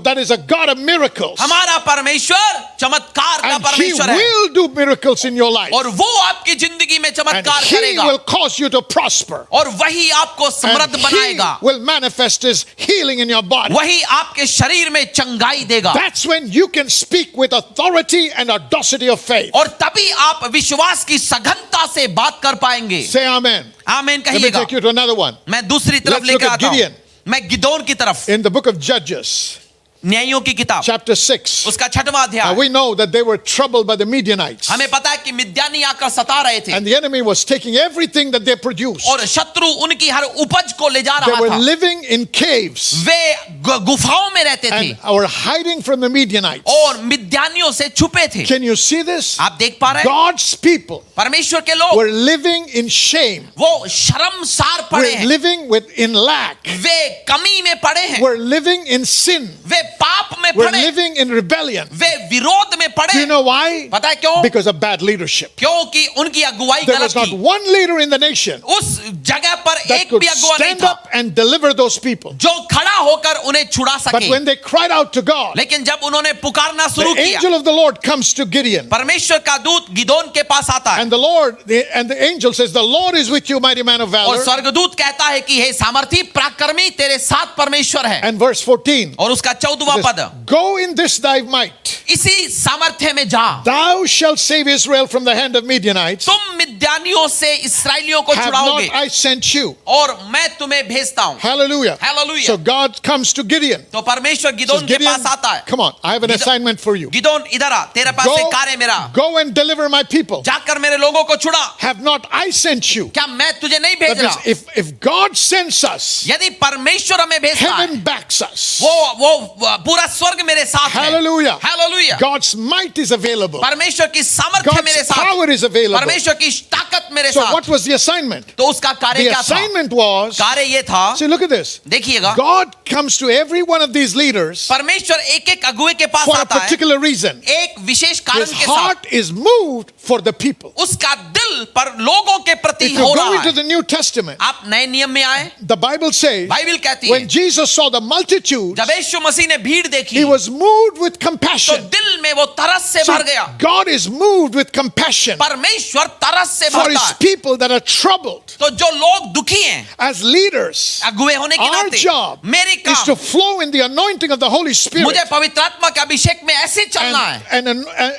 that is a God of miracles. हमारा परमेश्वर चमत्कार का And He परमेश्वर है will do miracles in your life. और वो आपकी जिंदगी में And चमत्कार He करेगा will cause you to prosper. और वही आपको And समृद्ध He बनाएगा, will manifest His healing in your body. वही आपके शरीर में चंगाई देगा That's when you can speak with authority and audacity of faith. और तभी आप विश्वास की सघनता से बात कर पाएंगे। Say amen. आमीन Let me कहिएगा। take you to another one. मैं दूसरी तरफ Let's look लेकर at आता हूँ। Gideon. मैं गिदोन की तरफ, In the book of Judges, न्यायों की किताब, chapter 6. उसका 6वां Now अध्याय। we know that they were troubled by the Midianites. हमें पता है कि मिद्यानी आकर सता रहे थे And the enemy was taking everything that they produced. और शत्रु उनकी हर उपज को ले जा They रहा were था। living in caves वे गुफाओं में रहते थे and were hiding from the Midianites. और मिद्यानियों से छुपे थे। Can you see this? आप देख पा रहे हैं, God's people परमेश्वर के लोग were living in shame. वो शर्मसार पड़े Were हैं, living in lack. वे कमी में पड़े हैं, Were living in sin. वे पाप में Were पड़े, living in rebellion. वे विरोध में Do you पड़े। know why? पता है क्यों? Because of bad leadership. क्योंकि उनकी अगुवाई There गलत was not थी। one leader in the nation उस जगह पर that एक could भी अगुवा नहीं stand था up and deliver those people. जो खड़ा होकर उन्हें छुड़ा But सके। when they cried out to God, लेकिन जब उन्होंने पुकारना शुरू the किया, angel of the Lord comes to Gideon. परमेश्वर का दूत गिदोन के पास आता है And the angel says, the Lord is with you, mighty man of और valor. स्वर्गदूत कहता है कि हे सामर्थी पराक्रमी, तेरे साथ परमेश्वर है। And verse 14. और उसका 14वां पद, says, Go in this thy might. इसी सामर्थ्य में जा, Thou shalt save Israel from the hand of Midianites. तुम मिद्यानियों से इसराइलियों को Have not छुड़ाओगे I sent you? और मैं तुम्हें भेजता हूं। Hallelujah. Hallelujah. So God comes to Gideon. तो परमेश्वर Says, गिदोन के Gideon, पास आता है, come on, I have an Gideon- assignment for you. Gideon इधर आ, तेरे पास एक कार्य मेरा, Go and deliver my people. जाकर मेरे लोगों को छुड़ा। Have not I sent you? क्या मैं तुझे नहीं That भेज means रहा? if God sends us, यदि परमेश्वर हमें भेजता है, heaven backs us. वो पूरा स्वर्ग मेरे साथ है। Hallelujah. Hallelujah. God's might is available. परमेश्वर की सामर्थ्य मेरे God's साथ, power is available. परमेश्वर की ताकत मेरे So साथ। what was the assignment? तो उसका कार्य The क्या था? assignment was, कार्य ये था, see, look at this. देखिएगा, God comes to every one of these leaders परमेश्वर एक एक अगुवे के पास for a आता है particular reason. एक विशेष कारण His के साथ। heart is moved for the people. उसका दिल पर लोगों के प्रति If you हो go रहा into है। the New Testament, आप नए नियम में आए, the Bible says, बाइबल कहती है when Jesus saw the multitudes, जब यीशु मसीह ने भीड़ देखी he was moved with तो compassion. दिल में वो तरस से So भर गया। God is moved with compassion परमेश्वर तरस से for भरता his है। people that are troubled. तो जो लोग दुखी हैं, As leaders, अगुवे होने के our नाते job मेरी is काम, to flow in the anointing of the Holy Spirit मुझे पवित्र आत्मा के अभिषेक में ऐसे चलना है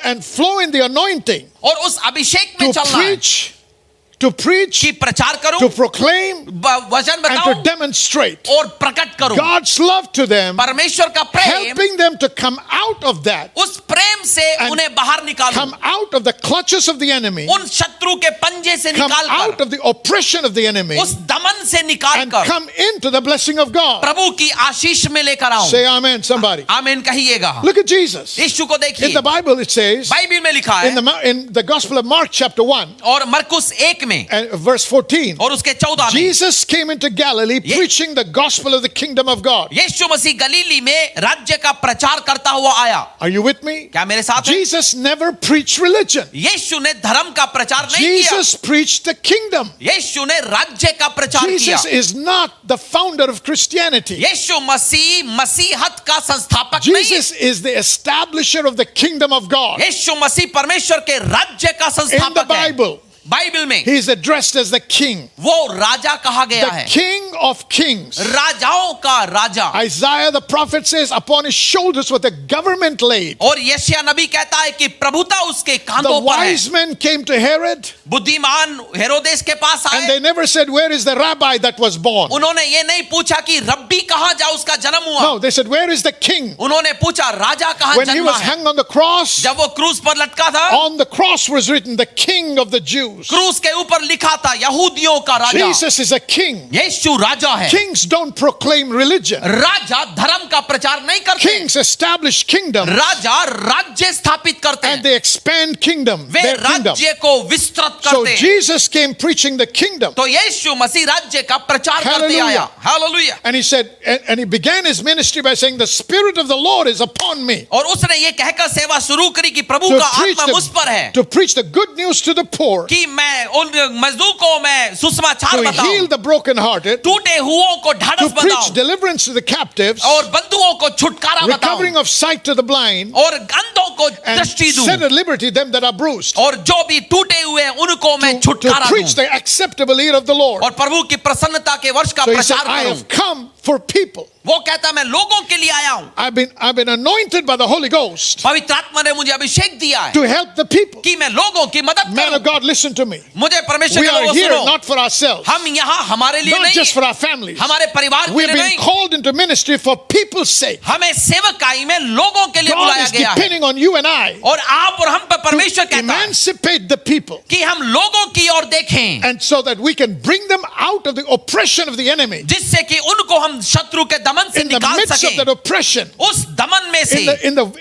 and flow in the anointing और उस अभिषेक में to चलना है preach, कि प्रचार करूं, to proclaim, वचन and to बताऊं demonstrate और प्रकट करूं God's love to them, परमेश्वर का प्रेम, helping them to come out of that, उस प्रेम से And उन्हें बाहर निकालूं, come out of the clutches of the enemy, उन शत्रु के पंजे से come निकाल out कर, of the oppression of the enemy, उस दमन से निकाल and कर come into the blessing of God. प्रभु की आशीष में लेकर आऊं। Say amen, somebody. आमीन कहिएगा। Look at Jesus. यीशु को In देखिए, the Bible it says, Bible में लिखा है in the Gospel of Mark chapter 1 और मरकुस 1 में and verse 14, और उसके 14 में Jesus came into Galilee preaching the gospel of the kingdom of God. यीशु मसीह गलीली में राज्य का प्रचार करता हुआ आया। Are you with me? क्या मेरे साथ है? Jesus never preached religion. यीशु ने धर्म का प्रचार नहीं किया, Jesus preached the kingdom. यीशु ने राज्य का प्रचार किया। Jesus is not the founder of Christianity. यीशु मसीह मसीहत का संस्थापक नहीं है। Jesus is the establisher of the kingdom of God. यीशु मसीह परमेश्वर के राज्य का In the संस्थापक है। Bible, बाइबल में he is addressed as the king, वो राजा कहा गया the है, king of kings. राजाओं का राजा। Isaiah the prophet says, upon his shoulders was the government laid. और यशायाह नबी कहता है कि प्रभुता उसके The कांधों पर है। wise men came to Herod बुद्धिमान हेरोदेस के पास and आए, they never said, where is the rabbi that was born? उन्होंने ये नहीं पूछा कि रब्बी कहाँ जा उसका जन्म हुआ, No, they said, where is the king? उन्होंने पूछा राजा कहाँ When he जन्मा was है। hung on the cross, जब वो क्रूस पर लटका था, on the cross was written, the king of the Jews. क्रूस के ऊपर लिखा था यहूदियों का राजा। Jesus is a king. यीशु राजा है। Kings don't proclaim religion. राजा धर्म का प्रचार नहीं करते, Kings establish kingdom राजा राज्य स्थापित करते and हैं, they expand kingdom, way their kingdom. राज्य को विस्तृत So करते हैं। Jesus came preaching the kingdom. तो यीशु मसीह राज्य का प्रचार करते Hallelujah. आया। Hallelujah. And he said, and he began his ministry by saying, the Spirit of the Lord is upon me और उसने ये कहकर सेवा शुरू करी कि प्रभु to का preach आत्मा मुझ पर है to preach the good news to the poor, कि मैं उन मजदूर को मैं सुसमाचार to heal बताऊं, the brokenhearted, टूटे हुओं को to ढाढ़स preach बताऊं deliverance to the captives, और बंधुओं को छुटकारा recovering बताऊं of sight to the blind, और अंधों को and दृष्टि set दूं at liberty them that are bruised, और जो भी टूटे हुए हैं उनको मैं to छुटकारा preach दूं the acceptable year of the Lord. और प्रभु की प्रसन्नता के वर्ष का So he said, प्रचार I करूं। have come for people. वो कहता मैं लोगों के लिए आया हूं, I've been anointed by the Holy Ghost पवित्र आत्मा ने मुझे अभिषेक दिया है to help the people. कि मैं लोगों की मदद Man करूं। of God, listen to me. मुझे परमेश्वर We के are लोगों here सुनो, not for ourselves, हम यहाँ हमारे लिए not नहीं just हैं, for our families. हमारे परिवार के We've लिए been नहीं, called into ministry for people's sake. हमें सेवकाई में लोगों के लिए God बुलाया is गया है depending on you and I और आप और हम पर परमेश्वर to कहता है emancipate the people, कि हम लोगों की ओर देखें and so that we can bring them out of the oppression of the enemy. जिससे कि उनको हम शत्रु के दमन से In the निकाल midst of सकें, that oppression, उस दमन में से,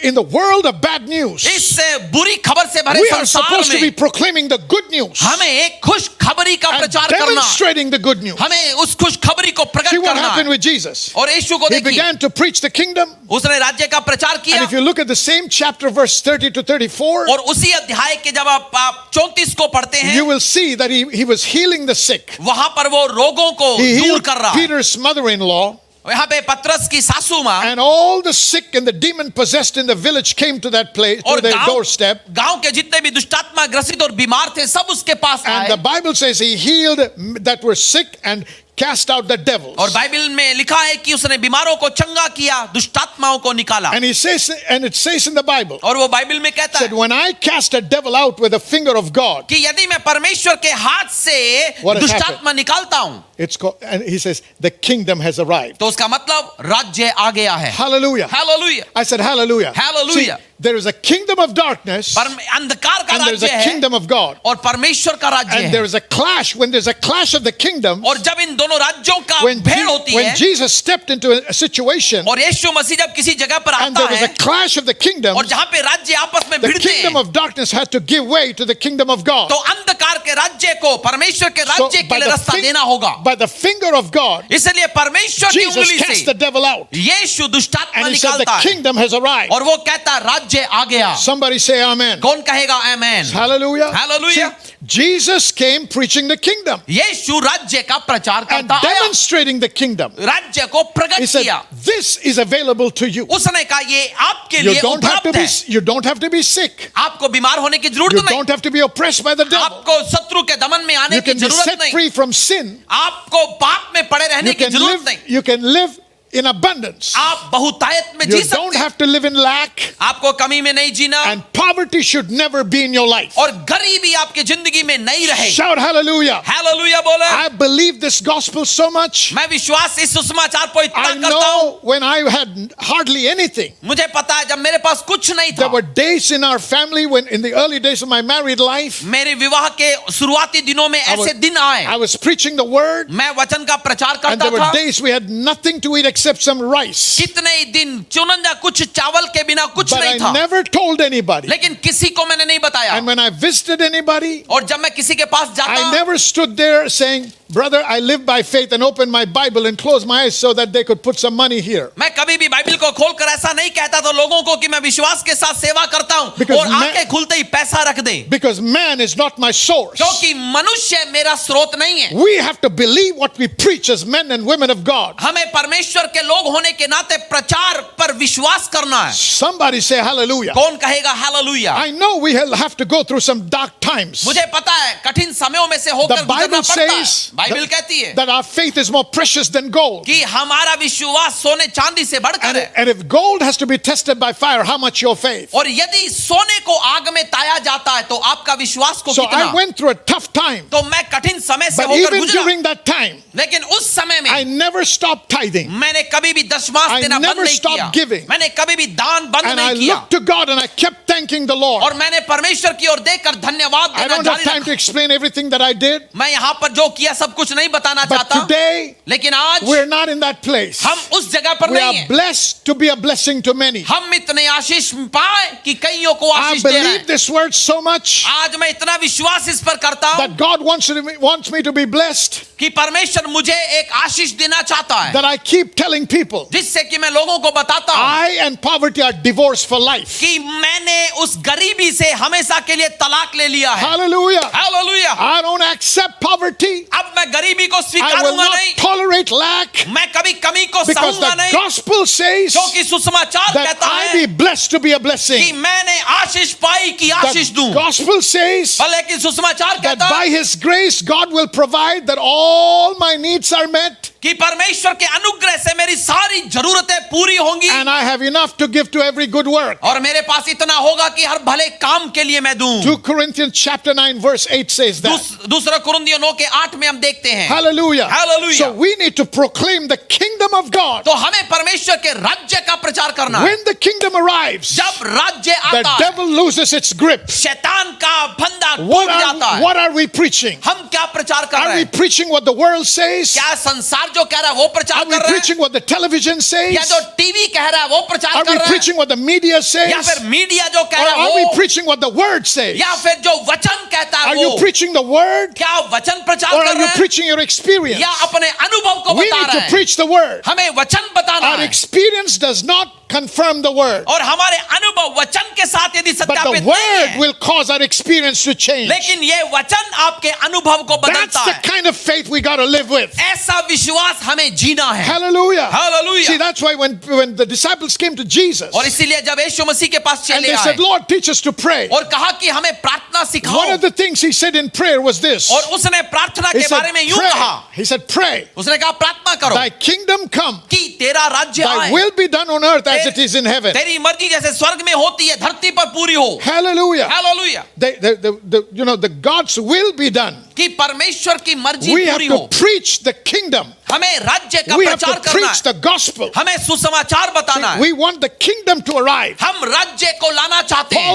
in the world of bad news, इस बुरी खबर से भरे we are संसार supposed to be में proclaiming the good news हमें एक खुश खबरी का and प्रचार करना, demonstrating the good news. हमें उस खुश खबरी को See प्रकट what करना happened है। with Jesus. और यीशु को He देखिए, began to preach the kingdom, उसने राज्य का प्रचार and किया if you look at the same chapter, verse 30 to 34, और उसी अध्याय के जब आप 34 को पढ़ते हैं, you will see that he was healing the sick. वहां पर वो रोगों को He दूर healed कर रहा है। Peter's mother-in-law, यहाँ पे पतरस की सासू माँ and all the sick and the demon-possessed in the village came to that place, to और their doorstep. गांव के जितने भी दुष्टात्मा ग्रसित और बीमार थे सब उसके पास And आए the Bible says he healed that were sick and cast out the devils. और बाइबल में लिखा है कि उसने बीमारों को चंगा किया, दुष्टात्माओं को निकाला। And he says, and it says in the Bible, और वो बाइबल में कहता said, है when I cast a devil out with the finger of God, कि यदि मैं परमेश्वर के हाथ से What has दुष्टात्मा निकालता हूं it's called, and he says, the kingdom has arrived. तो उसका मतलब राज्य आ गया है। Hallelujah. Hallelujah. I said, hallelujah. Hallelujah. See, there is a kingdom of darkness अंधकार का and there's राज्य a है kingdom of God. और परमेश्वर का राज्य And है। there is a clash. When there's a clash of the kingdom, और जब इन दोनों राज्यों का भेड़ होती when है Jesus stepped into a situation और यीशु मसीह जब किसी जगह पर and आता there was a है clash of the kingdom, और जहां पे राज्य आपस में the भिड़ते kingdom हैं of darkness had to give way to the kingdom of God. तो अंधकार के राज्य को परमेश्वर के So राज्य के लिए रास्ता देना होगा। by the finger of God, इसलिए परमेश्वर की Jesus उंगली cast the से devil out. यीशु दुष्टात्मा And he said, the निकालता है kingdom has arrived. और वो कहता है राज्य आ गया। Somebody say amen. कौन कहेगा आमेन? Hallelujah. Hallelujah. See, Jesus came preaching the kingdom यीशु राज्य का प्रचार and करता आया, demonstrating the kingdom. राज्य को He प्रकट said, किया। this is available to you. उसने कहा ये आपके You लिए don't have to उपलब्ध be, है। you don't have to be sick. आपको बीमार होने की You जरूरत नहीं, don't have to be oppressed by the devil. आपको शत्रु के दमन में आने You की can be जरूरत set नहीं, free from sin. आपको पाप में पड़े रहने You की can जरूरत live, नहीं, you can live in abundance. आप बहुतायत में जी You don't सकते हैं, have to live in lack, आपको कमी में नहीं जीना, and poverty should never be in your life. और गरीबी आपकी जिंदगी में नहीं रहे। Shout hallelujah. हालेलुया बोले। I believe this gospel so much. मैं विश्वास इस सुसमाचार को इतना I करता हूँ, know when I had hardly anything. मुझे पता है जब मेरे पास कुछ नहीं There था, were days in our family when in the early days of my married life, मेरे विवाह के शुरुआती दिनों में I was, ऐसे दिन आए, I was preaching the word, मैं वचन का प्रचार and करता there were था, days we had nothing to eat except some rice. कितने ही दिन चुनिंदा कुछ चावल के बिना कुछ But नहीं I था, never told anybody. लेकिन किसी को मैंने नहीं बताया। And when I visited anybody, और जब मैं किसी के पास I जाता, never stood there saying, brother, I live by faith, and opened my Bible and closed my eyes so that they could put some money here. मैं कभी भी Bible को खोलकर ऐसा नहीं कहता था लोगों को कि मैं विश्वास के साथ सेवा करता हूं Because और आंखें खुलते ही पैसा रख दे, Because man is not my source. क्योंकि मनुष्य मेरा स्रोत नहीं है। We have to believe what we preach as men and women of God. हमें परमेश्वर के लोग होने के नाते प्रचार पर विश्वास करना है। Somebody say hallelujah. कौन कहेगा hallelujah? I know we have to go through some dark times. मुझे पता है कठिन समयों में से होकर The गुजरना Bible पड़ता है। says बाइबल कहती है that our faith is more precious than gold. कि हमारा विश्वास सोने चांदी से बढ़कर है, And if gold has to be tested by fire, how much your faith? और यदि सोने को आग में ताया जाता है तो आपका विश्वास को So I कितना? went through a tough time. तो मैं कठिन समय से But होकर even गुजरा, during that time, लेकिन उस समय में I never stopped tithing. मैंने कभी भी दशमांश I देना बंद never नहीं stopped किया, giving. मैंने कभी भी दान बंद And I नहीं किया, looked to God and I kept thanking the Lord. और मैंने परमेश्वर की ओर देखकर धन्यवाद I देना don't have जारी time to रखा। explain everything that I did. मैं यहाँ पर जो किया सब कुछ नहीं बताना But चाहता, today, लेकिन आज we're not in that place. हम उस जगह पर We नहीं are हैं। blessed to be a blessing to many. हम इतने आशीष पाए कि कईयों को I आशीष दे रहे believe हैं। this word so much आज मैं इतना विश्वास इस पर करता हूँ that God wants me to be blessed कि परमेश्वर मुझे एक आशीष देना चाहता है, that I keep telling people जिससे कि मैं लोगों को बताता हूँ I and poverty are divorced for life. कि मैंने उस गरीबी से हमेशा के लिए तलाक ले लिया है। Hallelujah. Hallelujah. I don't accept poverty. अब मैं गरीबी को I will स्वीकारूंगा not नहीं, tolerate lack मैं कभी कमी को because सहूंगा the नहीं, gospel says क्योंकि सुसमाचार that कहता I है be blessed to be a कि blessing. मैंने आशीष पाई कि आशीष The दूं, gospel says भले कि सुसमाचार that कहता by है his grace God will provide that all my needs are met कि परमेश्वर के अनुग्रह से मेरी सारी जरूरतें पूरी होंगी and I have enough to give to every good work. और मेरे पास इतना होगा कि हर भले काम के लिए मैं दूं। 2 Corinthians chapter 9 verse 8 says that. दूसरा कुरिन्थियों 9 के 8 में हम देखते हैं। Hallelujah. Hallelujah. So we need to proclaim the kingdom of God. तो हमें परमेश्वर के राज्य का प्रचार करना है। When the kingdom arrives, जब राज्य the आता है, devil loses its grip. शैतान का फंदा टूट जाता है। What are we preaching? हम क्या प्रचार कर Are रहे we हैं? preaching what the world says? क्या संसार जो कह रहा है वो प्रचार Are we कर रहे हैं, preaching what the television says? या जो टीवी कह रहा है वो प्रचार Are कर we रहे हैं, preaching what the media says? या फिर मीडिया जो कह Or रहा है are we वो, preaching what the word says? या फिर जो वचन कहता है Are वो, you preaching the word? क्या वचन प्रचार Or कर are you रहे हैं preaching your experience? या अपने अनुभव को We बता need रहे to हैं? preach the word. हमें वचन बताना Our है, experience does not confirm the word, और हमारे अनुभव वचन के साथ यदि but the सत्यापित नहीं word है, will cause our experience to change. लेकिन ये वचन आपके अनुभव को That's बदलता the है। kind of faith we got to live with. ऐसा विश्वास हमें जीना है। Hallelujah. Hallelujah. See, that's why when the disciples came to Jesus और इसीलिए जब यीशु मसीह के पास and चले they आए said, Lord, teach us to pray. और कहा कि हमें प्रार्थना One सिखाओ, of the things he said in prayer was this. और उसने प्रार्थना He के said, बारे में यूं pray. कहा, He said, pray. उसने कहा प्रार्थना करो Thy kingdom come. कि तेरा राज्य Thy आए, will be done on earth as it is in heaven. तेरी मर्जी जैसे स्वर्ग में होती है धरती पर पूरी हो। Hallelujah. Hallelujah. The God's will be done. कि परमेश्वर की मर्जी We have पूरी to हो। preach the kingdom. हमें राज्य का We have प्रचार to करना preach है, the gospel. हमें सुसमाचार बताना है, We want the kingdom to arrive. हम राज्य को लाना चाहते हैं।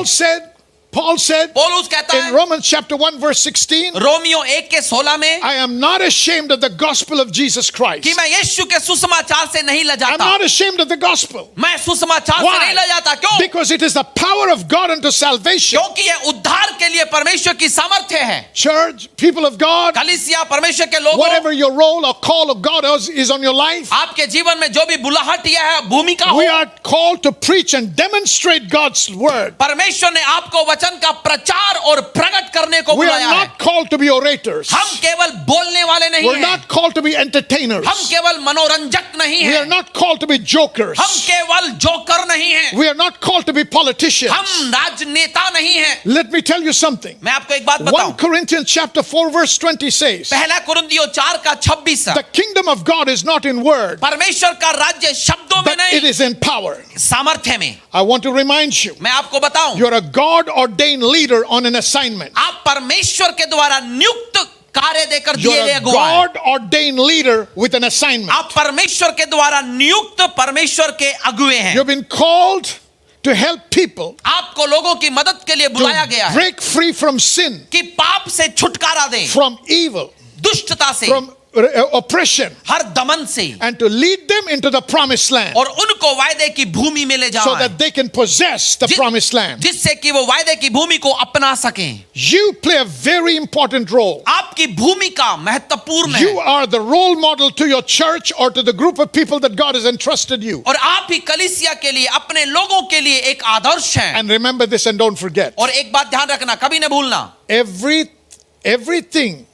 Paul said पौलुस कहता in है Romans chapter 1 verse 16, रोमियो 1 के 16 में I am not ashamed of the gospel of Jesus Christ. कि मैं यीशु के सुसमाचार से नहीं I'm लजाता, not ashamed of the gospel. मैं सुसमाचार से नहीं लजाता। क्यों? Because it is the power of God unto salvation. क्योंकि ये उद्धार के लिए परमेश्वर की सामर्थ्य है। Church, people of God, कलीसिया परमेश्वर के लोगों, whatever your role or call of God is on your life, आपके जीवन में जो भी बुलाहट या है भूमिका we हो, are called to preach and demonstrate God's word. परमेश्वर ने आपको वचन वचन का प्रचार और प्रकट करने को We are बुलाया है। not called to be orators. हम केवल बोलने वाले नहीं We're हैं, not called to be entertainers. हम केवल मनोरंजक नहीं We are हैं, not called to be jokers. हम केवल जोकर नहीं हैं, We are not called to be politicians. हम राजनेता नहीं हैं। Let me tell you something. मैं आपको एक बात 1 बताऊं, Corinthians chapter 4 verse 20 says, पहला कुरिन्थियों 4 का 26 the kingdom of God is not in word, परमेश्वर का राज्य शब्दों में but it नहीं, is in power. सामर्थ्य में। I want to remind you, मैं आपको बताऊं, you're a God ordained leader on an assignment. आप परमेश्वर के द्वारा नियुक्त कार्य देकर दिए You're गए a अगुवा हैं। God ordained leader with an assignment. आप परमेश्वर के द्वारा नियुक्त परमेश्वर के अगुवे हैं। You've been called to help people आपको लोगों की मदद के लिए बुलाया गया to है break free from sin, कि पाप से छुटकारा दें, from evil, दुष्टता से, from oppression, हर दमन से, and to lead them into the promised land और उनको वायदे की भूमि में ले so जाए, that they can possess the promised land. जिससे कि वो वायदे की भूमि को अपना सकें। You play a very important role. आपकी भूमिका महत्वपूर्ण You है are the role model to your church or to the group of people that God has entrusted you. और आप ही कलीसिया के लिए, अपने लोगों के लिए एक आदर्श हैं। And remember this and don't forget. और एक बात ध्यान रखना, कभी न भूलना, Everything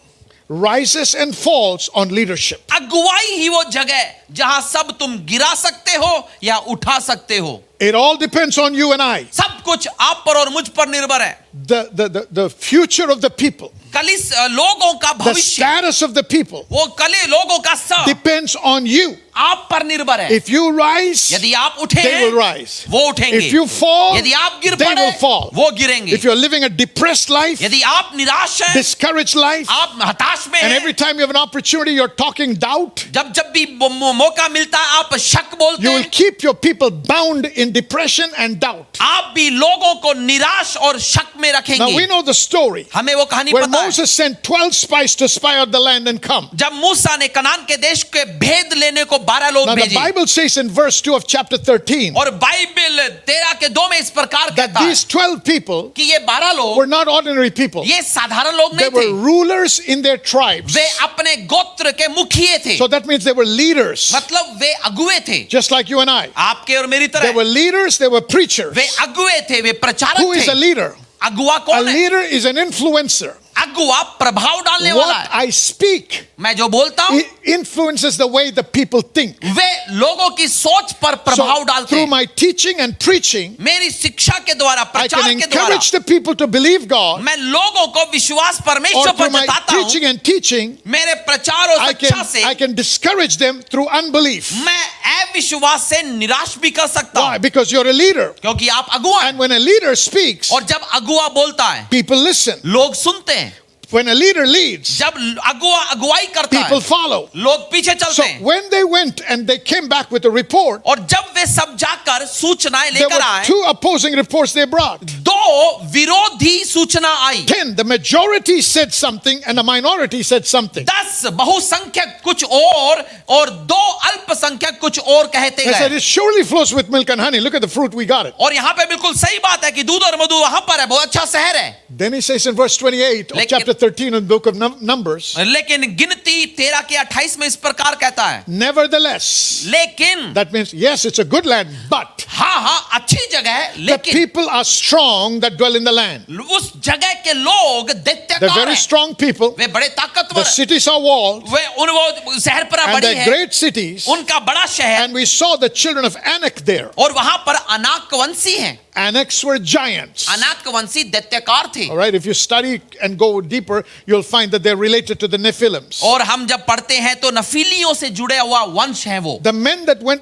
rises and falls on leadership. अगुवाई ही वो जगह जहां सब तुम गिरा सकते हो या उठा सकते हो। It all depends on you and I. सब कुछ आप पर और मुझ पर निर्भर है। The future of the people, कलिस लोगों का the भविष्य, status of the people वो कले लोगों का सब depends on you. आप पर निर्भर है। If you rise, यदि आप उठे they हैं, will rise. वो उठेंगे। If you fall, यदि आप गिर they पड़े, will fall. वो गिरेंगे। If you're living a depressed life, यदि आप निराश हैं, discouraged life, आप हताश में and हैं, every time you have an opportunity, you're talking doubt, जब भी मौका मिलता है आप शक बोलते you will हैं, keep your people bound in depression and doubt. आप भी लोगों को निराश और शक में Now रखेंगे। we know the story हमें वो कहानी where पता है, Moses sent 12 spies to spy out the land and come. जब मूसा ने कनान के देश के भेद लेने को 12 लोग Now the भेजे, Bible says in verse 2 of chapter 13 और बाइबल 13 के 2 में इस प्रकार that कहता है these 12 people कि ये 12 लोग, were not ordinary people. ये साधारण लोग They नहीं were थे, rulers in their tribes. वे अपने गोत्र के मुखिए थे, So that means they were leaders, मतलब वे अगुवे थे, just like you and I. आपके और मेरी They तरह। were leaders, they were preachers. वे अगुवे थे, वे प्रचारक Who is a थे। leader? अगुवा A कौन है? leader is an influencer. अगुवा प्रभाव डालने वाला What है। I speak मैं जो बोलता हूँ, influences the way the people think. वे लोगों की सोच पर प्रभाव So डालते through हैं। my teaching and preaching, मेरी शिक्षा के द्वारा, I प्रचार can के द्वारा, encourage the people to believe God, मैं लोगों को विश्वास or परमेश्वर पर through my जताता हूँ। teaching and teaching, मेरे प्रचार और I शिक्षा से I can discourage them through unbelief. मैं अविश्वास से निराश भी कर सकता Why? हूँ, Because you're a leader. क्योंकि आप अगुवा हैं। And when a leader speaks, और जब अगुवा बोलता है, people listen. लोग सुनते हैं। When a leader leads, जब अगुवा अगुवाई करता people है, follow. लोग पीछे चलते So हैं। when they went and they came back with a report, और जब वे सब जाकर सूचनाएं there लेकर were आए, 2 opposing reports they brought. 2 विरोधी सूचना आई। 10, the majority said something and the minority said something. 10 बहुसंख्यक कुछ और 2 अल्पसंख्यक कुछ और कहते They said गए। it surely flows with milk and honey. Look at the fruit, we got it. और यहाँ पे बिल्कुल सही बात है कि दूध और मधु वहां पर है, बहुत अच्छा शहर है। Then he says in verse 28 of Lekin- chapter 13 in the book of Numbers, लेकिन गिनती 13 के 28 में इस प्रकार कहता है, nevertheless, लेकिन that means yes, it's a good land, but हाँ अच्छी जगह है, the लेकिन people are strong that dwell in the land. उस जगह के लोग They're दैत्यकार very हैं, strong people. वे बड़े The ताकतवर हैं, cities are walled वे वो शहर पर and बड़ी they're है, great cities. उनका बड़ा शहर, And we saw the children of Anak there. और वहां पर अनाकवंशी हैं। Anaks were giants. अनाकवंशी दैत्यकार थे। All right, if you study and go deeper, you'll find that they're related to the Nephilims. और हम जब पढ़ते हैं तो नफीलियों से जुड़े हुआ वंश है वो। The men that went,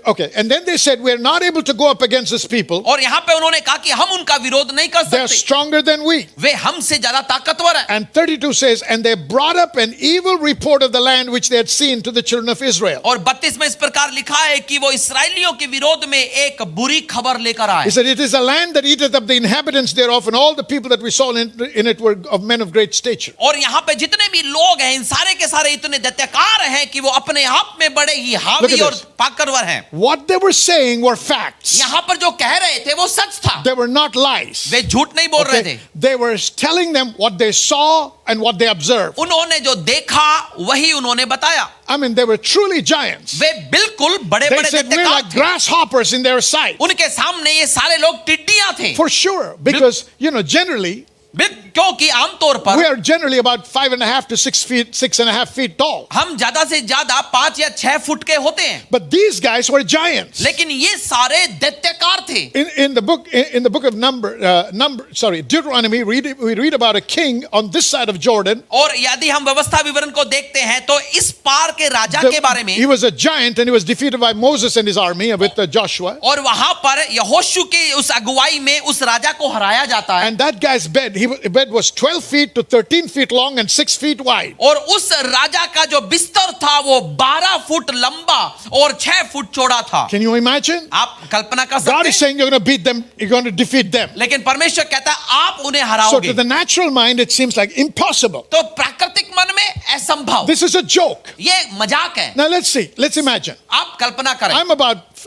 okay, and then they said, we're not able to go up against this people. और यहाँ पे उन्होंने कहा कि हम उनका विरोध नहीं कर They're सकते, stronger than we. वे हमसे ज्यादा ताकतवर हैं। And 32 says, and they brought up an evil report of the land which they had seen to the children of Israel. और 32 में इस प्रकार लिखा है कि वो इसराइलियों के विरोध में एक बुरी खबर लेकर आए। He said, it is a land that eateth up the inhabitants thereof, and all the people that we saw in it were of men of great stature. और यहाँ पे जितने भी लोग हैं, इन सारे के सारे इतने दैत्यकार हैं कि वो अपने आप में बड़े ही हावी Look at और this. पाकरवर हैं। What they were saying were facts. यहाँ पर जो कह रहे थे वो सच था, They were not lies. वे झूठ नहीं बोल रहे Okay? थे। They were telling them what they saw and what they observed. उन्होंने जो देखा वही उन्होंने बताया। I mean, they were truly giants. वे बिल्कुल बड़े They बड़े said, we're दैत्यकार like थे। grasshoppers in their sight. उनके सामने ये सारे लोग टिड्डियां थे। For sure, because, generally, क्योंकि आमतौर we पर are generally about 5.5 to 6 feet, 6.5 feet tall. हम ज्यादा से ज्यादा 5 या 6 फुट के होते हैं, But these guys were giants. लेकिन ये सारे दैत्यकार थे। In the book of Deuteronomy, we read about a king on this side of Jordan. और यदि हम व्यवस्था विवरण को देखते हैं तो इस पार के राजा के बारे में, He was a giant and he was defeated by Moses and his army with Joshua. और वहां पर यहोशू के उस अगुवाई में उस राजा को हराया जाता है। And that guy's bed was 12 feet to 13 feet long and 6 feet wide. और उस राजा का जो बिस्तर था वो 12 फुट लंबा और 6 फुट चौड़ा था। Can you imagine? आप कल्पना कर God सकते is हैं, saying you're going to beat them, you're going to defeat them. लेकिन परमेश्वर कहता है आप उन्हें So हराओगे। to the natural mind, it seems like impossible. तो प्राकृतिक मन में असंभव, This is a joke. ये मजाक है। Now let's imagine. आप कल्पना करें,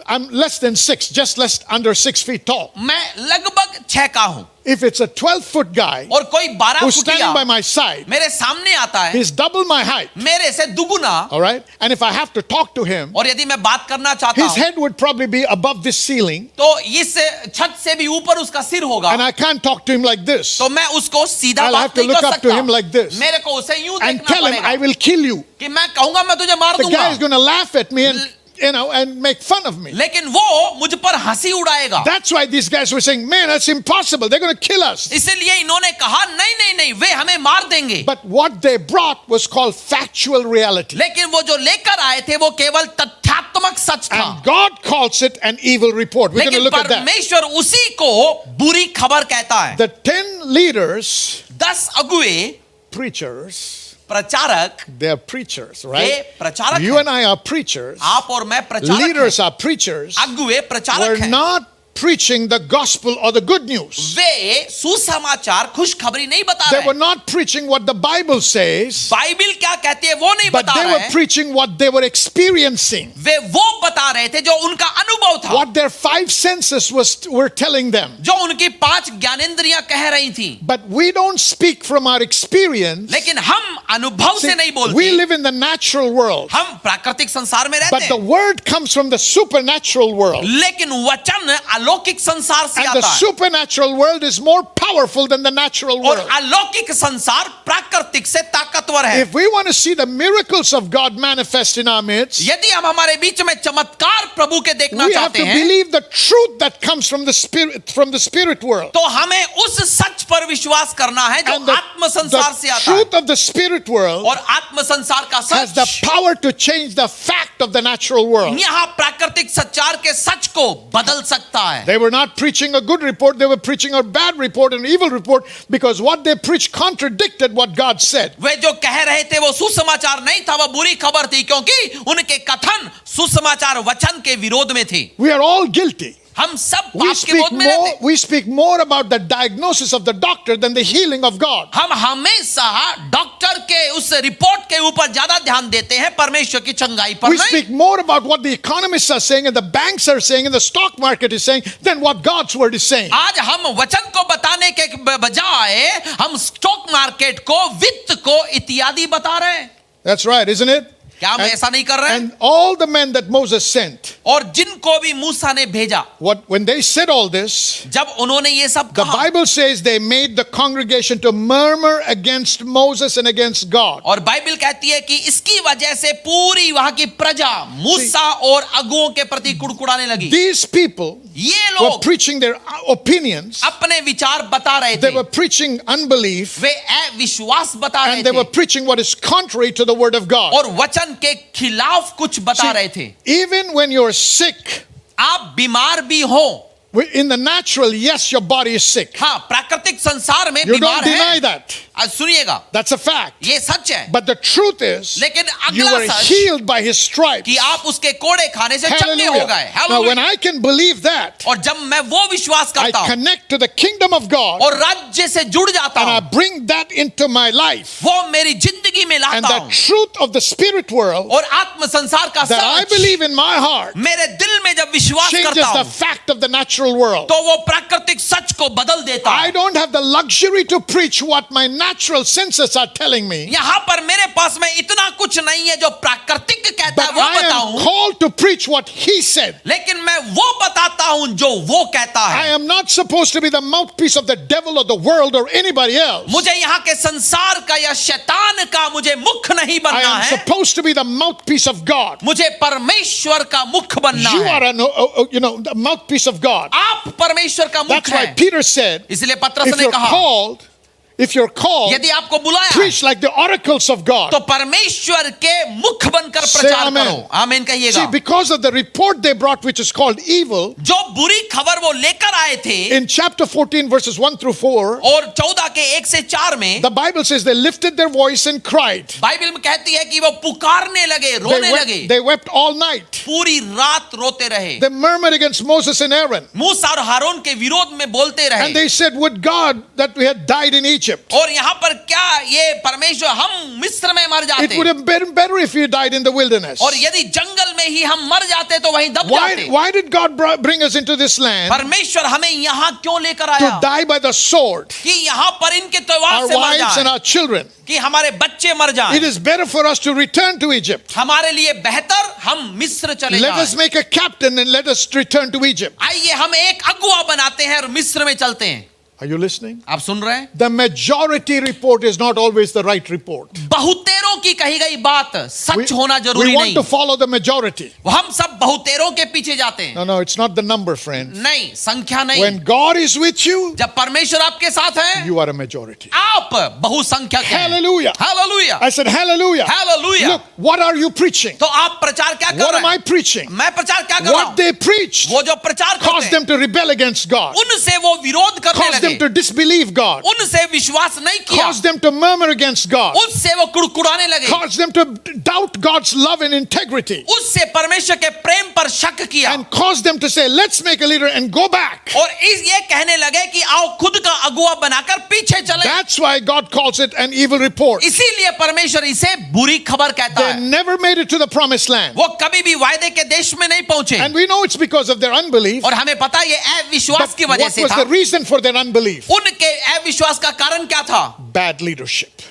I'm less than 6, just less under 6 feet tall. मैं लगभग 6 का हूं If it's a 12-foot guy और कोई 12 who's standing by फुटिया my side, मेरे सामने आता है, he's double my height. मेरे से दुगुना, All right? And if I have to talk to him, और यदि मैं बात करना चाहता his हूं head would probably be above this ceiling, तो इस छत से भी ऊपर उसका सिर होगा, and I can't talk to him like this तो मैं उसको सीधा I'll have बात to नहीं look कर up to him सकता। like this मेरे को उसे यूं and देखना tell him, I पड़ेगा will kill you. कि मैं कहूंगा मैं तुझे मार The guy is दूंगा, going to laugh at me and make fun of me. लेकिन वो मुझ पर हंसी उड़ाएगा। That's why these guys were saying, man, that's impossible. They're going to kill us. इसलिए इन्होंने कहा नहीं नहीं नहीं, वे हमें मार देंगे। But what they brought was called factual reality. लेकिन वो जो लेकर आए थे वो केवल तथ्यात्मक सच था, And God calls it an evil report. We're going to लेकिन look at that. परमेश्वर उसी को बुरी खबर कहता है। The 10 leaders, 10 अगुए preachers, प्रचारक, they're preachers, वे right? प्रचारक You हैं। and I are preachers. आप और मैं प्रचारक Leaders are preachers. हैं, अगुए प्रचारक We're हैं। not preaching the gospel or the good news. वे सुसमाचार खुशखबरी नहीं बता They रहे, were not preaching what the Bible says, Bible क्या कहती है वो नहीं but बता they रहे were हैं, preaching what they were experiencing, वे वो बता रहे थे जो उनका अनुभव था, what their 5 senses were telling them. जो उनकी 5 ज्ञानेंद्रियां कह रही थी। But we don't speak from our experience. लेकिन हम अनुभव से नहीं See, we बोलते, live in the natural world, हम प्राकृतिक संसार में but रहते the हैं, word comes from the supernatural world. लेकिन वचन अलौकिक संसार से And the आता है, supernatural world is more powerful than the natural और world. अलौकिक संसार प्राकृतिक से ताकतवर है। If we want to see the miracles of God manifest in our midst, यदि हम हमारे बीच में चमत्कार प्रभु के देखना we have चाहते to हैं, believe the truth that comes from the spirit world. तो हमें उस सच पर विश्वास करना है जो And the, आत्म संसार से the आता है, truth of the spirit world और आत्म संसार का has the such power to change the fact of the natural world. यहाँ प्राकृतिक सच्चार के सच को बदल सकता है। They were not preaching a good report, they were preaching a bad report, an evil report, because what they preached contradicted what God said. वे जो कह रहे थे वो सुसमाचार नहीं था, वो बुरी खबर थी, क्योंकि उनके कथन सुसमाचार वचन के विरोध में थे। We are all guilty. हम सब We पाप के विरोध में रहते। we speak more about the diagnosis of the doctor than the healing of God. हम हमेशा डॉक्टर के उस रिपोर्ट के ऊपर ज्यादा ध्यान देते हैं, परमेश्वर की चंगाई पर We नहीं। speak more about what the economists are saying and the banks are saying and the stock market is saying than what God's word is saying. आज हम वचन को बताने के बजाय हम स्टॉक मार्केट को, वित्त को इत्यादि बता रहे हैं। That's right, isn't it? क्या हम ऐसा नहीं कर रहे हैं? And all the men that Moses sent, और जिनको भी मूसा ने भेजा, when they said all this, जब उन्होंने ये सब the कहा, Bible says they made the congregation to murmur against Moses and against God. और बाइबल कहती है कि इसकी वजह से पूरी वहां की प्रजा मूसा और अगुओं के प्रति कुड़कुड़ाने लगी। These people ये were लोग preaching their opinions, अपने विचार बता रहे they थे, were preaching unbelief, वे अविश्वास बता रहे and they were थे, preaching what is contrary to the word of God. और वचन के खिलाफ कुछ बता रहे थे। Even when you're sick, आप बीमार भी हो, in the natural, yes, your body is sick. हाँ, प्राकृतिक संसार में You बीमार don't deny है, that. आज सुनिएगा, That's a fact. ये सच है। But the truth is, लेकिन you अगला were such healed by his stripes. कि आप उसके कोड़े खाने से चंगे हो गए। Hallelujah. Now, when I can believe that, और जब मैं वो विश्वास I करता हूँ connect to the kingdom of God और राज्य से जुड़ जाता and I हूँ, bring that into my life. वो मेरी जिंदगी में And लाता the हूँ, truth of the spirit world और आत्म संसार का that I such believe in my heart मेरे दिल में जब विश्वास changes करता the हूँ, fact of the natural world. तो वो प्राकृतिक सच को बदल देता I है। don't have the luxury to preach what my natural senses are telling me, यहाँ पर मेरे पास में इतना कुछ नहीं है जो प्राकृतिक कहता but है वो I am बताऊं, called to preach what he said. लेकिन मैं वो बताता हूं जो वो कहता I है। am not supposed to be the mouthpiece of the devil or the world or anybody else. मुझे यहाँ के संसार का या शैतान का मुझे मुख नहीं I बनना am है, supposed to be the mouthpiece of God. मुझे परमेश्वर का मुख बनना You are है। the mouthpiece of God. आप परमेश्वर का मुख That's why है। Peter said, इसलिए पतरस if ने you're कहा, called, यदि आपको बुलाया preach like the oracles of God. तो परमेश्वर के मुख बनकर Say प्रचार amen. करो। आमीन कहिएगा। See, because of the report they brought, which is called evil, जो बुरी खबर वो लेकर आए थे, in chapter 14, verses 1 through 4, और 14 के 1 से 4 में the Bible says they lifted their voice and cried. Bible में कहती है कि वो पुकारने लगे, रोने लगे, They wept all night. पूरी रात रोते रहे, They murmured against Moses and Aaron. मूसा और हारून के विरोध में बोलते And रहे। they said, would God that we had died in Egypt. और यहाँ पर क्या ये परमेश्वर हम मिस्र में मर It जाते, would have been better if we died in the wilderness. और यदि जंगल में ही हम मर जाते तो वहीं दब जाते। Why did God bring us into this land परमेश्वर हमें यहाँ क्यों लेकर to आया die by the sword? कि यहाँ पर इनके तलवार Our से मर wives and जाए, our children. कि हमारे बच्चे मर It जाएं। is better for us to return to Egypt. हमारे लिए बेहतर हम मिस्र चले Let us जाएं। make a captain and let us return to Egypt. आइए हम एक अगुआ बनाते हैं और मिस्र में चलते हैं। Are you listening? आप सुन रहे हैं? The majority report is not always the right report. बहुतेरों की कही गई बात सच होना We जरूरी want नहीं। to follow the majority. हम सब बहुतेरों के पीछे जाते हैं। No, it's not the number, friends. नहीं, संख्या नहीं। When God is with you, जब परमेश्वर आपके साथ है, you are a majority. आप बहुसंख्यक हैं। Hallelujah. Hallelujah, I said, hallelujah. Hallelujah. Look, what are you preaching? तो आप प्रचार क्या कर What रहे am I हैं? preaching? मैं प्रचार क्या कर रहा What हूं? they preached वो जो प्रचार करते caused them हैं, to rebel against God, उनसे वो विरोध करने caused them लगे, to disbelieve God, उनसे विश्वास नहीं किया, caused them to murmur against God, उससे वो कुड़कुड़ाने लगे, caused them to doubt God's love and integrity, उससे परमेश्वर के प्रेम पर शक किया, and caused them to say, let's make a leader and go back. और ये कहने लगे कि आओ खुद का अगुआ बनाकर पीछे चले। That's why God calls it an evil report. इसीलिए परमेश्वर इसे बुरी खबर कहता They है। never made it to the promised land. वो कभी भी वायदे के देश में नहीं पहुंचे, And we know it's because of their unbelief. और हमें पता है ये अविश्वास But की वजह what से was था। the reason for their unbelief? उनके अविश्वास का कारण क्या था? Bad leadership.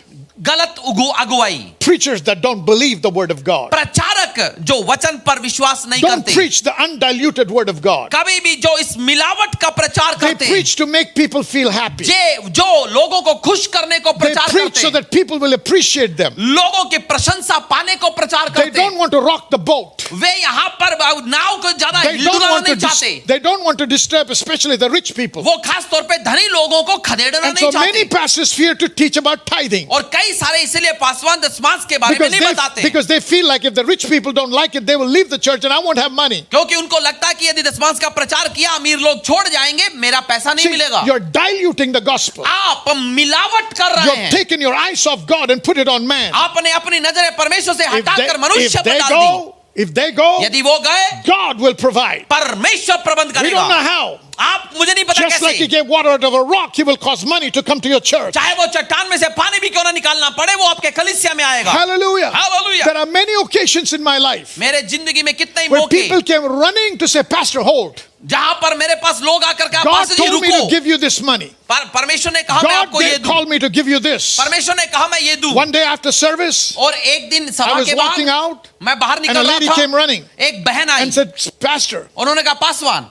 गलत अगुवाई। Preachers that don't believe the word of God. प्रचारक जो वचन पर विश्वास नहीं Don't करते, preach the undiluted word of God. कभी भी जो इस मिलावट का प्रचार They करते हैं, preach to make people feel happy. जो लोगों को खुश करने को They प्रचार preach करते so हैं, that people will appreciate them. लोगों की प्रशंसा पाने को प्रचार They करते don't हैं, want to rock the boat. वे यहाँ पर नाव को ज्यादा हिलडुलाना नहीं चाहते, They don't want to disturb, especially the rich people. वो खास तौर पे धनी लोगों को खदेड़ना And नहीं so many चाहते, pastors fear to teach about tithing. और कई सारे इसलिए पासवान दशमांश के बारे में नहीं बताते, Because they feel like if the rich people don't like it, they will leave the church and I won't have money. क्योंकि उनको लगता है कि यदि दशमांश का प्रचार किया अमीर लोग छोड़ जाएंगे, मेरा पैसा नहीं See, मिलेगा। you're diluting the gospel. आप मिलावट कर रहे You're हैं, taking your eyes off God and put it on man. आपने अपनी नजरें परमेश्वर से If हटाकर they, मनुष्य if पर they डाल दी। go, if they go, यदि वो गए, God will provide. परमेश्वर प्रबंध We don't know करेगा। how. आप मुझे नहीं पता Just like He कैसे, gave water out of a rock, He will cause money to come to your church. चाहे वो चट्टान में से पानी भी क्यों ना निकालना पड़े, वो आपके कलीसिया में आएगा। Hallelujah. Hallelujah. There are many occasions in my life मेरे जिंदगी में कितने ही where मौके, people came running to say, Pastor, hold. जहां पर मेरे पास लोग आकर कहा, God पास्टर जी told me रुको, to give you this money. परमेश्वर ने कहा मैं God आपको ये दूं, called me to give you this. परमेश्वर ने कहा मैं ये दूं। One day after service, और एक दिन I सभा was के walking बाद out मैं बाहर and a निकल lady रहा came था, running एक बहन आई, and said, Pastor, उन्होंने कहा Paswan,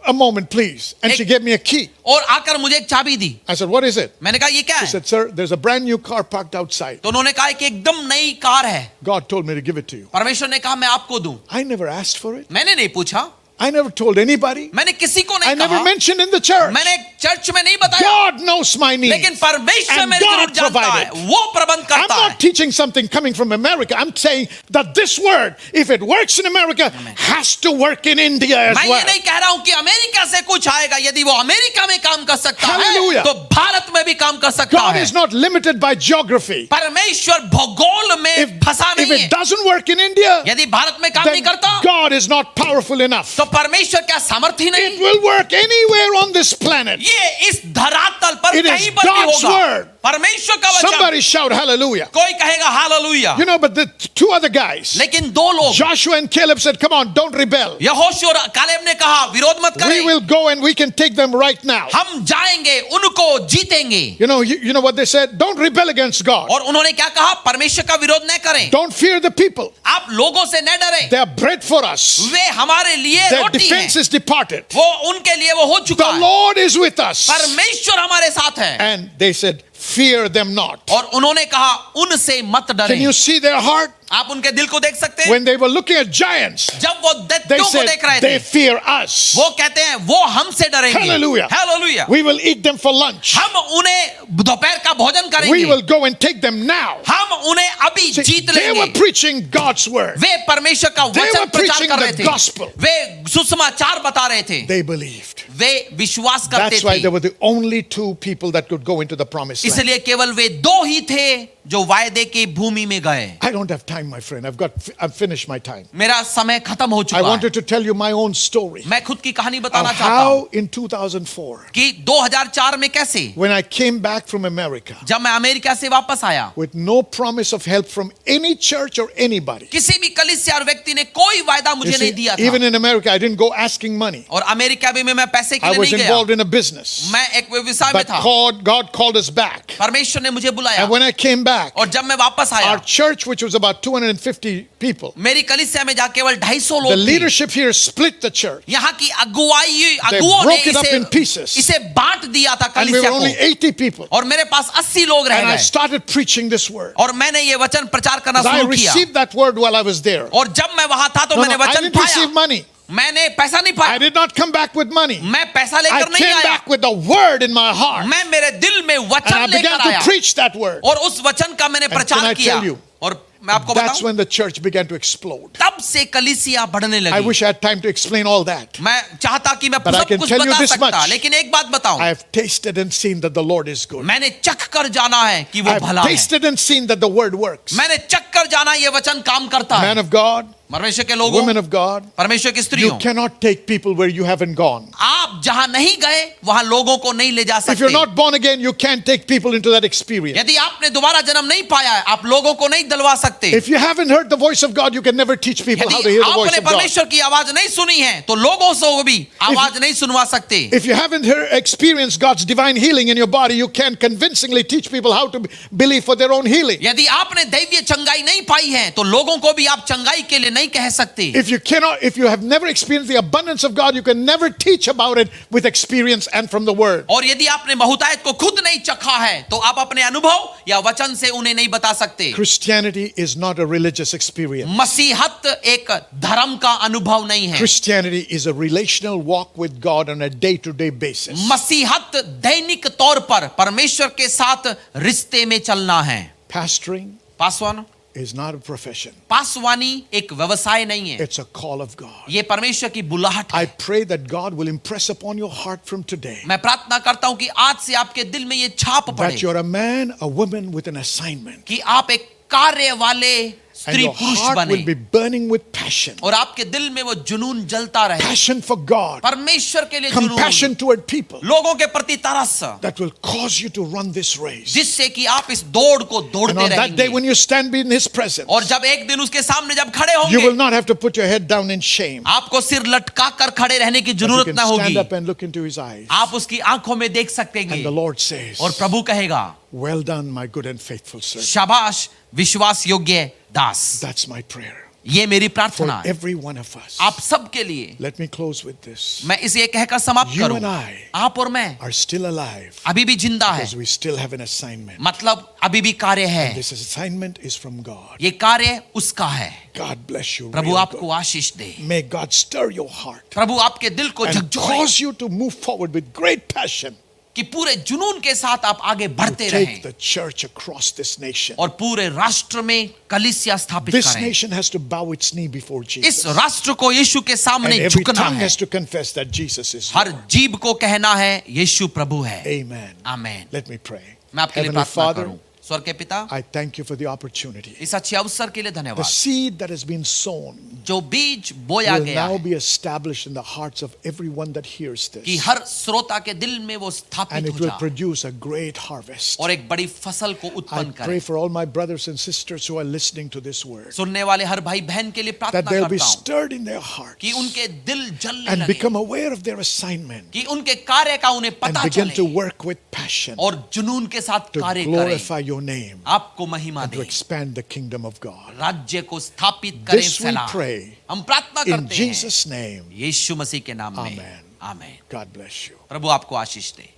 a moment, please. And she gave me a key. और आकर मुझे एक चाबी दी। I said, what is it? मैंने कहा ये क्या She है? said, sir, there's a brand new car parked outside. तो उन्होंने कहा कि एकदम नई कार है, God told me to give it to you. परमेश्वर ने कहा मैं आपको दूं। I never asked for it. मैंने नहीं पूछा, I never told anybody. मैंने किसी को I नहीं never कहा, mentioned in the church. मैंने चर्च में नहीं बताया, God knows my needs. लेकिन परमेश्वर And मेरी God जरूरत जानता है, provided. वो प्रबंध I'm करता है। not teaching something coming from America. I'm saying that this word, if it works in America, has to work in India as मैं ये well. नहीं कह रहा हूं कि अमेरिका से कुछ आएगा, यदि वो अमेरिका में काम कर सकता है Hallelujah. तो भारत में भी काम कर सकता God है। is not limited by geography. परमेश्वर भूगोल में फंसा If नहीं it है। doesn't work in India, यदि भारत में काम then नहीं करता God is not powerful enough. तो परमेश्वर क्या सामर्थ्य It नहीं? will work anywhere on this planet. ये इस धरातल पर It कहीं is पर भी God's होगा। word. परमेश्वर का वचन। Somebody shout hallelujah. कोई कहेगा hallelujah. You know, but the two other guys, लेकिन दो लोग, Joshua and Caleb, said, come on, don't rebel. यहोशू और कालेब ने कहा विरोध मत We करें, will go and we can take them right now. हम जाएंगे, उनको जीतेंगे। You know what they said? Don't rebel against God. और उन्होंने क्या कहा? परमेश्वर का विरोध न करें, Don't fear the people. आप लोगों से न डरें, They are bread for us. वे हमारे लिए Their रोटी defense हैं, is departed. वो उनके लिए वो हो चुका The है, Lord is with us. परमेश्वर हमारे साथ है। And they said, fear them not. और उन्होंने कहा उनसे मत Can you डरें। see their heart? आप उनके दिल को देख सकते हैं। When they were looking at giants, जब वो they दैत्यों को said, देख रहे they थे, fear us. वो कहते हैं वो हमसे डरेंगे। Hallelujah. Hallelujah. We will eat them for lunch. हम उन्हें दोपहर का भोजन We करेंगे, will go and take them now. हम उन्हें अभी See, जीत they were लेंगे। preaching God's word. वे परमेश्वर का They वचन were प्रचार preaching कर रहे the थे, gospel. वे सुसमाचार बता रहे थे, They believed. वे विश्वास करते That's why थे। they were the only two people that could go into the promised land. इसलिए केवल वे दो ही थे जो वायदे की भूमि में गए। I don't have time, my friend. I've finished my time. मेरा समय खत्म हो I चुका है। wanted to tell you my own story मैं खुद की कहानी of बताना चाहता हूँ how in 2004, कि 2004 में कैसे, when I came back from America जब मैं अमेरिका से वापस आया, with no promise of help from any church or anybody. किसी भी कलीसिया और व्यक्ति ने कोई वायदा You मुझे नहीं see, दिया था। even in America, I didn't go asking money. और अमेरिका में मैं पैसे के I लिए was नहीं गया, involved in a business. मैं एक व्यवसाय में But था। God called us back. परमेश्वर ने मुझे बुलाया, And when I came back, और जब मैं वापस आया, our church, which was about 250 people, मेरी कलीसिया में जहाँ केवल 250 the लोग थे, leadership here split the church. यहाँ की अगुवाओं ने broke it up in pieces. इसे बांट दिया था And we कलीसिया were only को, 80 people. और मेरे पास 80 लोग रह And I गए, started preaching this word. और मैंने ये वचन प्रचार करना I शुरू किया। received that word while I was there. और जब मैं वहां था तो No, मैंने no, I वचन didn't receive पाया, money. मैंने पैसा नहीं I पाया, did not come back with money. मैं पैसा I लेकर नहीं came आया, back with the word in my heart. मैं मेरे दिल में And I वचन began लेकर to आया, preach that word. और उस वचन का मैंने can I प्रचार किया। tell you, और मैं आपको That's बताऊं, when the church began to explode. तब से कलीसिया बढ़ने I लगी। wish I had time to explain all that. मैं चाहता कि मैं But I सब can कुछ tell you बता this सकता, much. लेकिन एक बात बताऊं, I have tasted and seen that the Lord is good. मैंने चख कर जाना है कि वो I भला have है, tasted and seen that the word works. मैंने चख कर जाना ये वचन काम करता है। Man of God, परमेश्वर के लोगों, women of God, परमेश्वर की you स्त्रियों, cannot take people where you haven't gone. आप जहां नहीं गए वहां लोगों को नहीं ले जा If you're सकते। not born again, you can't take people into that experience. यदि आपने दोबारा जन्म नहीं पाया है, आप लोगों को नहीं दिलवा सकते। If you haven't heard the voice of God, you can never teach people how to यदि hear the voice आपने of God. परमेश्वर की आवाज नहीं सुनी है तो लोगों से भी आवाज नहीं सुनवा सकते। If you haven't experienced God's divine healing in your body, you can convincingly teach people how to believe for their own healing. यदि आपने दैवीय चंगाई नहीं पाई है तो लोगों को भी आप चंगाई के लिए नहीं कह सकते। If you have never experienced the abundance of God, you can never teach about it with experience and from the word. और यदि आपने बहुतायत को खुद नहीं चखा है तो आप अपने अनुभव या वचन से उन्हें नहीं बता सकते। Christianity is not a religious experience. मसीहत एक धर्म का अनुभव नहीं है। Christianity is a relational walk with God on a day-to-day basis. मसीहत दैनिक तौर पर परमेश्वर के साथ रिश्ते में चलना है। Pastoring Paswan, is not a profession. पासवानी एक व्यवसाय नहीं है, It's a call of God. ये परमेश्वर की बुलाहट I है। pray that God will impress upon your heart from today मैं प्रार्थना करता हूं कि आज से आपके दिल में ये छाप that पड़े you're a man, a woman with an assignment. कि आप एक कार्य वाले And स्त्री your पुरुष heart will बने be burning with passion. और आपके दिल में वो जुनून जलता रहे, Passion for God. परमेश्वर के लिए जुनून, Compassion toward people. लोगों के प्रति तरस, That will cause you to run this race. जिससे कि आप इस दौड़ को And दौड़ते on that day रहेंगे। when you stand in His presence, और जब एक दिन उसके सामने जब खड़े you will होंगे, not have to put your head down in shame. आपको सिर लटका कर खड़े रहने की But you जरूरत can ना stand होगी। up and look into His eyes. आप उसकी आंखों में देख सकेंगे And the Lord says, और प्रभु कहेगा, well done, my good and faithful servant. शाबाश विश्वास योग्य दास। That's my prayer ये मेरी for प्रार्थना है every one of us. आप सब के लिए। Let me close with this. मैं इसे कहकर समाप्त You करूं, and I आप और मैं are still alive अभी भी जिंदा है, because we still have an assignment. मतलब अभी भी कार्य है। This assignment is from God. ये कार्य उसका है। God bless you. Prabhu real आपको good. Ashish they, May God stir your heart प्रभु आपके दिल को and झकझोरे cause you to move forward with great passion कि पूरे जुनून के साथ आप आगे to बढ़ते take रहें the church across this nation. और पूरे राष्ट्र में कलीसिया स्थापित This करें। nation has to bow its knee before इस Jesus. राष्ट्र को यीशु के And सामने every झुकना tongue है, has to confess that Jesus is her Lord. जीभ को कहना है यीशु प्रभु है। Amen. आमेन। Let me pray. मैं आपके लिए Heavenly प्रार्थना Father, करूं। स्वर्ग के पिता, I thank you for the opportunity. इस अच्छे अवसर के लिए The धन्यवाद। seed that has been sown जो बीज बोया will गया now है be established in the hearts of everyone that hears कि this. हर श्रोता के दिल में वो And स्थापित it हो will जाए produce a great harvest. और एक बड़ी फसल को I उत्पन्न pray करे। for all my brothers and sisters who are listening to this word, सुनने वाले हर भाई बहन के लिए that प्रार्थना they'll be करता हूँ stirred in their कि hearts उनके दिल जलने and लगे, become aware of their assignment कि उनके कार्य का उन्हें and पता begin to चले work with passion और जुनून के साथ to कार्य करें, glorify your name आपको महिमा and to दें, expand the kingdom of God. राज्य को स्थापित करें। This we फैलाएं। pray हम प्रार्थना in करते हैं Jesus' name. यीशु मसीह के नाम में। Amen. आमीन। God bless you. प्रभु आपको आशीष दे।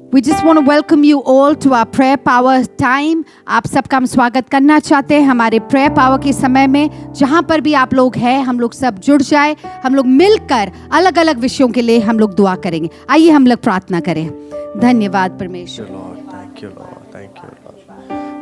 We just want to welcome you all to our prayer power time. आप सबका हम स्वागत करना चाहते हैं हमारे prayer power के समय में। जहाँ पर भी आप लोग हैं, हम लोग सब जुड़ जाए, हम लोग मिलकर अलग अलग विषयों के लिए हम लोग दुआ करेंगे। आइए हम लोग प्रार्थना करें। धन्यवाद परमेश्वर। Lord, thank you, Lord. Thank you, Lord.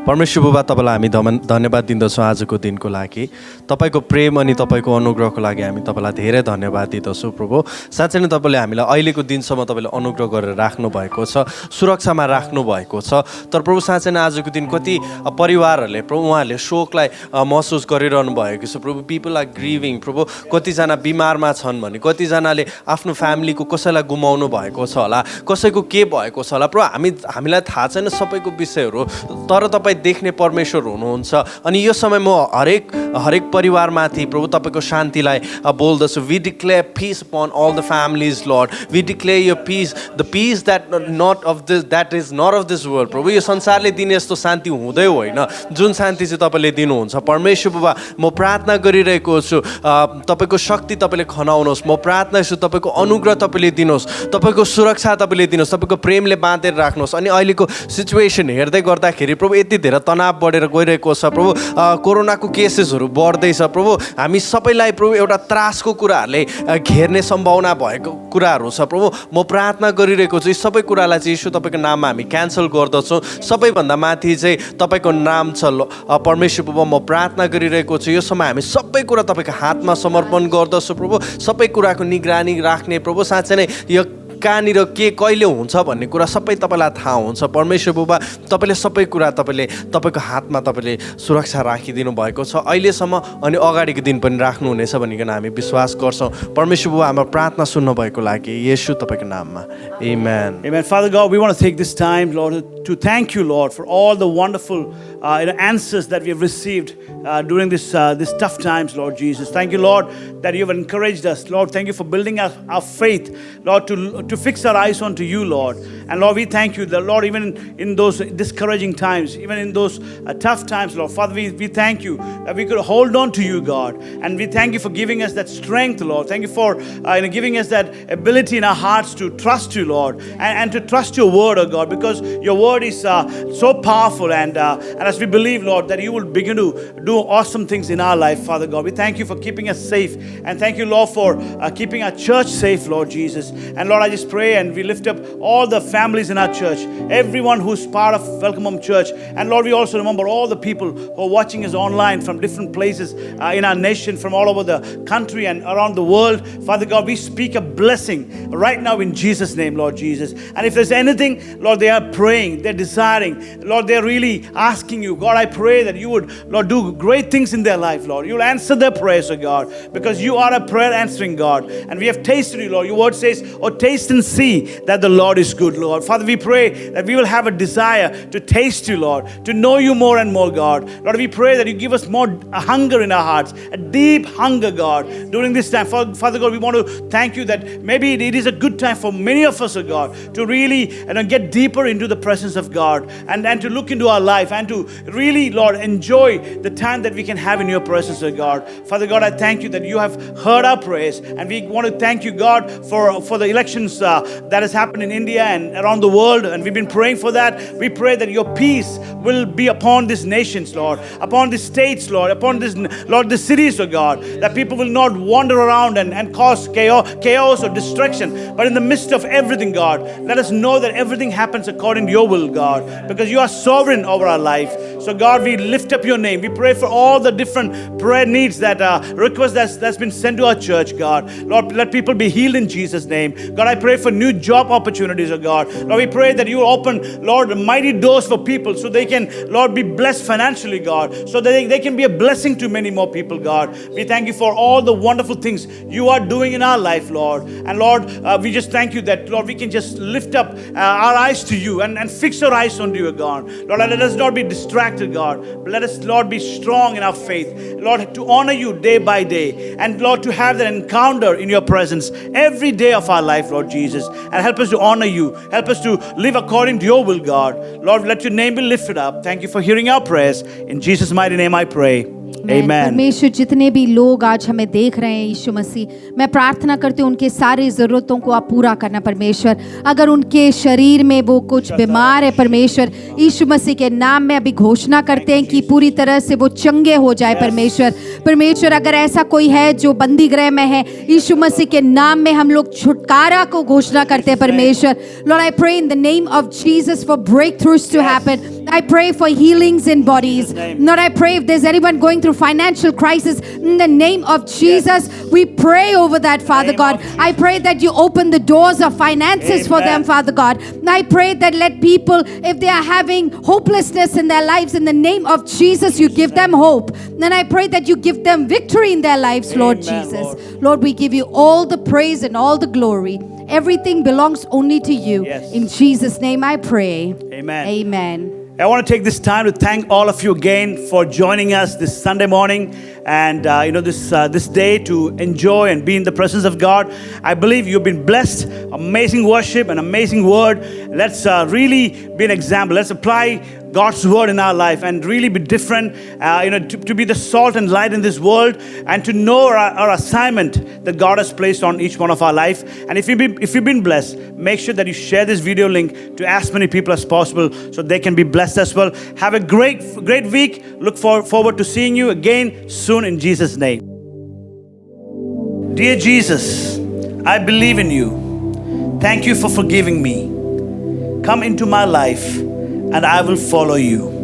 परमेश्वर बुबा, तपाईँलाई हामी धन्यवाद दिँदछौँ आजको दिनको लागि। तपाईँको प्रेम अनि तपाईँको अनुग्रहको लागि हामी तपाईँलाई धेरै धन्यवाद दिँदछौँ प्रभु। साँच्चै नै तपाईँले हामीलाई अहिलेको दिनसम्म तपाईँले अनुग्रह गरेर राख्नु भएको छ, सुरक्षामा राख्नु भएको छ। तर प्रभु साँच्चै नै आजको दिन कति परिवारहरूले प्रभु उहाँहरूले शोकलाई महसुस गरिरहनु भएको छ प्रभु। पिपल आर ग्रिभिङ प्रभु। कतिजना बिमारमा छन् भने, कतिजनाले आफ्नो फ्यामिलीको कसैलाई गुमाउनु भएको छ होला, कसैको के भएको छ होला प्रभु। हामीलाई थाहा छैन सबैको विषयहरू, तर तपाईँ देख्ने परमेश्वर हुनुहुन्छ। अनि यो समय म हरेक परिवारमाथि प्रभु तपाईँको शान्तिलाई बोल्दछु। We declare peace upon all the families lord. We declare your peace, the peace that is not of this world प्रभु। यो संसारले दिने यस्तो शान्ति हुँदै होइन, जुन शान्ति चाहिँ तपाईँले दिनुहुन्छ परमेश्वर बुबा। म प्रार्थना गरिरहेको छु तपाईँको शक्ति तपाईँले खनाउनुहोस्। म प्रार्थना छु तपाईँको अनुग्रह तपाईँले दिनुहोस्, तपाईँको सुरक्षा तपाईँले दिनुहोस्, तपाईँको प्रेमले बाँधेर राख्नुहोस्। अनि अहिलेको सिचुएसन हेर्दै गर्दाखेरि प्रभु यति धेरै तनाव बढेर गइरहेको छ प्रभु। कोरोनाको केसेसहरू बढ्दैछ प्रभु। हामी सबैलाई प्रभु एउटा त्रासको कुराहरूले घेर्ने सम्भावना भएको कुराहरू छ प्रभु। म प्रार्थना गरिरहेको छु यी सबै कुरालाई चाहिँ यीशु तपाईँको नाममा हामी क्यान्सल गर्दछौँ। सबैभन्दा माथि चाहिँ तपाईँको नाम छ परमेश्वर प्रभु। म प्रार्थना गरिरहेको छु यो समय हामी सबै कुरा तपाईँको हातमा समर्पण गर्दछौँ प्रभु। सबै कुराको निगरानी राख्ने प्रभु। साँच्चै नै यो कहाँनिर के कहिले हुन्छ भन्ने कुरा सबै तपाईँलाई थाहा हुन्छ परमेश्वर बुबा। तपाईँले सबै कुरा तपाईँको हातमा तपाईँले सुरक्षा राखिदिनु भएको छ अहिलेसम्म, अनि अगाडिको दिन पनि राख्नुहुनेछ भनिकन हामी विश्वास गर्छौँ परमेश्वर बुबा। हाम्रो प्रार्थना सुन्नु भएको लागि येशू तपाईँको नाममा, आमेन। Amen. Father God, we want to take this time, Lord, to thank you, Lord, for all the wonderful answers that we have received during this tough times, Lord Jesus. Thank you, Lord, that you have encouraged us. Lord, thank you for building our faith, Lord, to fix our eyes onto you, Lord. And Lord, we thank you, that, Lord, even in those discouraging times, even in those tough times, Lord, Father, we thank you that we could hold on to you, God. And we thank you for giving us that strength, Lord. Thank you for giving us that ability in our hearts to trust you, Lord, and to trust your word, oh God, because your word is so powerful. And as we believe, Lord, that you will begin to do awesome things in our life, Father God. We thank you for keeping us safe. And thank you, Lord, for keeping our church safe, Lord Jesus. And Lord, I just pray and we lift up all the families in our church, everyone who's part of Welcome Home Church. And Lord, we also remember all the people who are watching us online from different places in our nation, from all over the country and around the world. Father God, we speak a blessing right now in Jesus' name, Lord Jesus. And if there's anything, Lord, they are praying, they're desiring, Lord, they're really asking you, God, I pray that you would, Lord, do great things in their life, Lord. You'll answer their prayers, oh God, because you are a prayer answering God. And we have tasted you, Lord. Your word says, oh, taste and see that the Lord is good, Lord. Father, we pray that we will have a desire to taste you, Lord, to know you more and more, God. Lord, we pray that you give us more hunger in our hearts, a deep hunger, God, during this time. Father God, we want to thank you that maybe it is a good time for many of us, oh God, to really get deeper into the presence of God and to look into our life and to really, Lord, enjoy the time that we can have in your presence, oh God. Father God, I thank you that you have heard our prayers, and we want to thank you, God, for the elections that has happened in India and around the world, and we've been praying for that. We pray that your peace will be upon these nations, Lord, upon the states, Lord, upon this, Lord, the cities, oh God, that people will not wander around and cause chaos or destruction, but in the midst of everything, God, let us know that everything happens according to your will, God, because you are sovereign over our life. So God, we lift up your name. We pray for all the different prayer needs that requests that's been sent to our church, God. Lord, let people be healed in Jesus' name. God, I pray for new job opportunities, oh God. Lord, we pray that you will open, Lord, mighty doors for people so they can, Lord, be blessed financially, God, so that they can be a blessing to many more people, God. We thank you for all the wonderful things you are doing in our life, Lord. And Lord, we just thank you that, Lord, we can just lift up our eyes to you and fix our eyes on you, God. Lord, let us not be distracted, God. But let us, Lord, be strong in our faith. Lord, to honor you day by day. And Lord, to have that encounter in your presence every day of our life, Lord Jesus. And help us to honor you. Help us to live according to your will, God. Lord, let your name be lifted up. Thank you for hearing our prayers. In Jesus' mighty name I pray. Amen. परमेश्वर जितने भी लोग आज हमें देख रहे हैं यीशु मसीह, मैं प्रार्थना करती हूँ उनके सारी ज़रूरतों को आप पूरा करना परमेश्वर। अगर उनके शरीर में वो कुछ बीमार है परमेश्वर, यीशु मसीह के नाम में अभी घोषणा करते हैं कि पूरी तरह से वो चंगे हो जाए परमेश्वर। परमेश्वर, अगर ऐसा कोई है जो बंदी गृह में है, यीशु मसीह के नाम में हम लोग छुटकारा को घोषणा करते हैं परमेश्वर। Lord, I pray in the name of Jesus for breakthroughs to happen. I pray for healings in bodies. Lord, I pray if there's anyone going through financial crisis, in the name of Jesus, we pray over that, Father God. I pray that you open the doors of finances for them, Father God. I pray that let people, if they are having hopelessness in their lives, in the name of Jesus, you give them hope. And I pray that you give them victory in their lives, Lord Jesus. Lord, we give you all the praise and all the glory. Everything belongs only to you. In Jesus' name I pray. Amen. Amen. I want to take this time to thank all of you again for joining us this Sunday morning and this day to enjoy and be in the presence of God. I believe you've been blessed. Amazing worship, an amazing word. Let's really be an example. Let's apply God's word in our life and really be different, to be the salt and light in this world and to know our assignment that God has placed on each one of our life. And if you've been blessed, make sure that you share this video link to as many people as possible so they can be blessed as well. Have a great week. Look forward to seeing you again soon in Jesus' name. Dear Jesus, I believe in you. Thank you for forgiving me. Come into my life and I will follow you.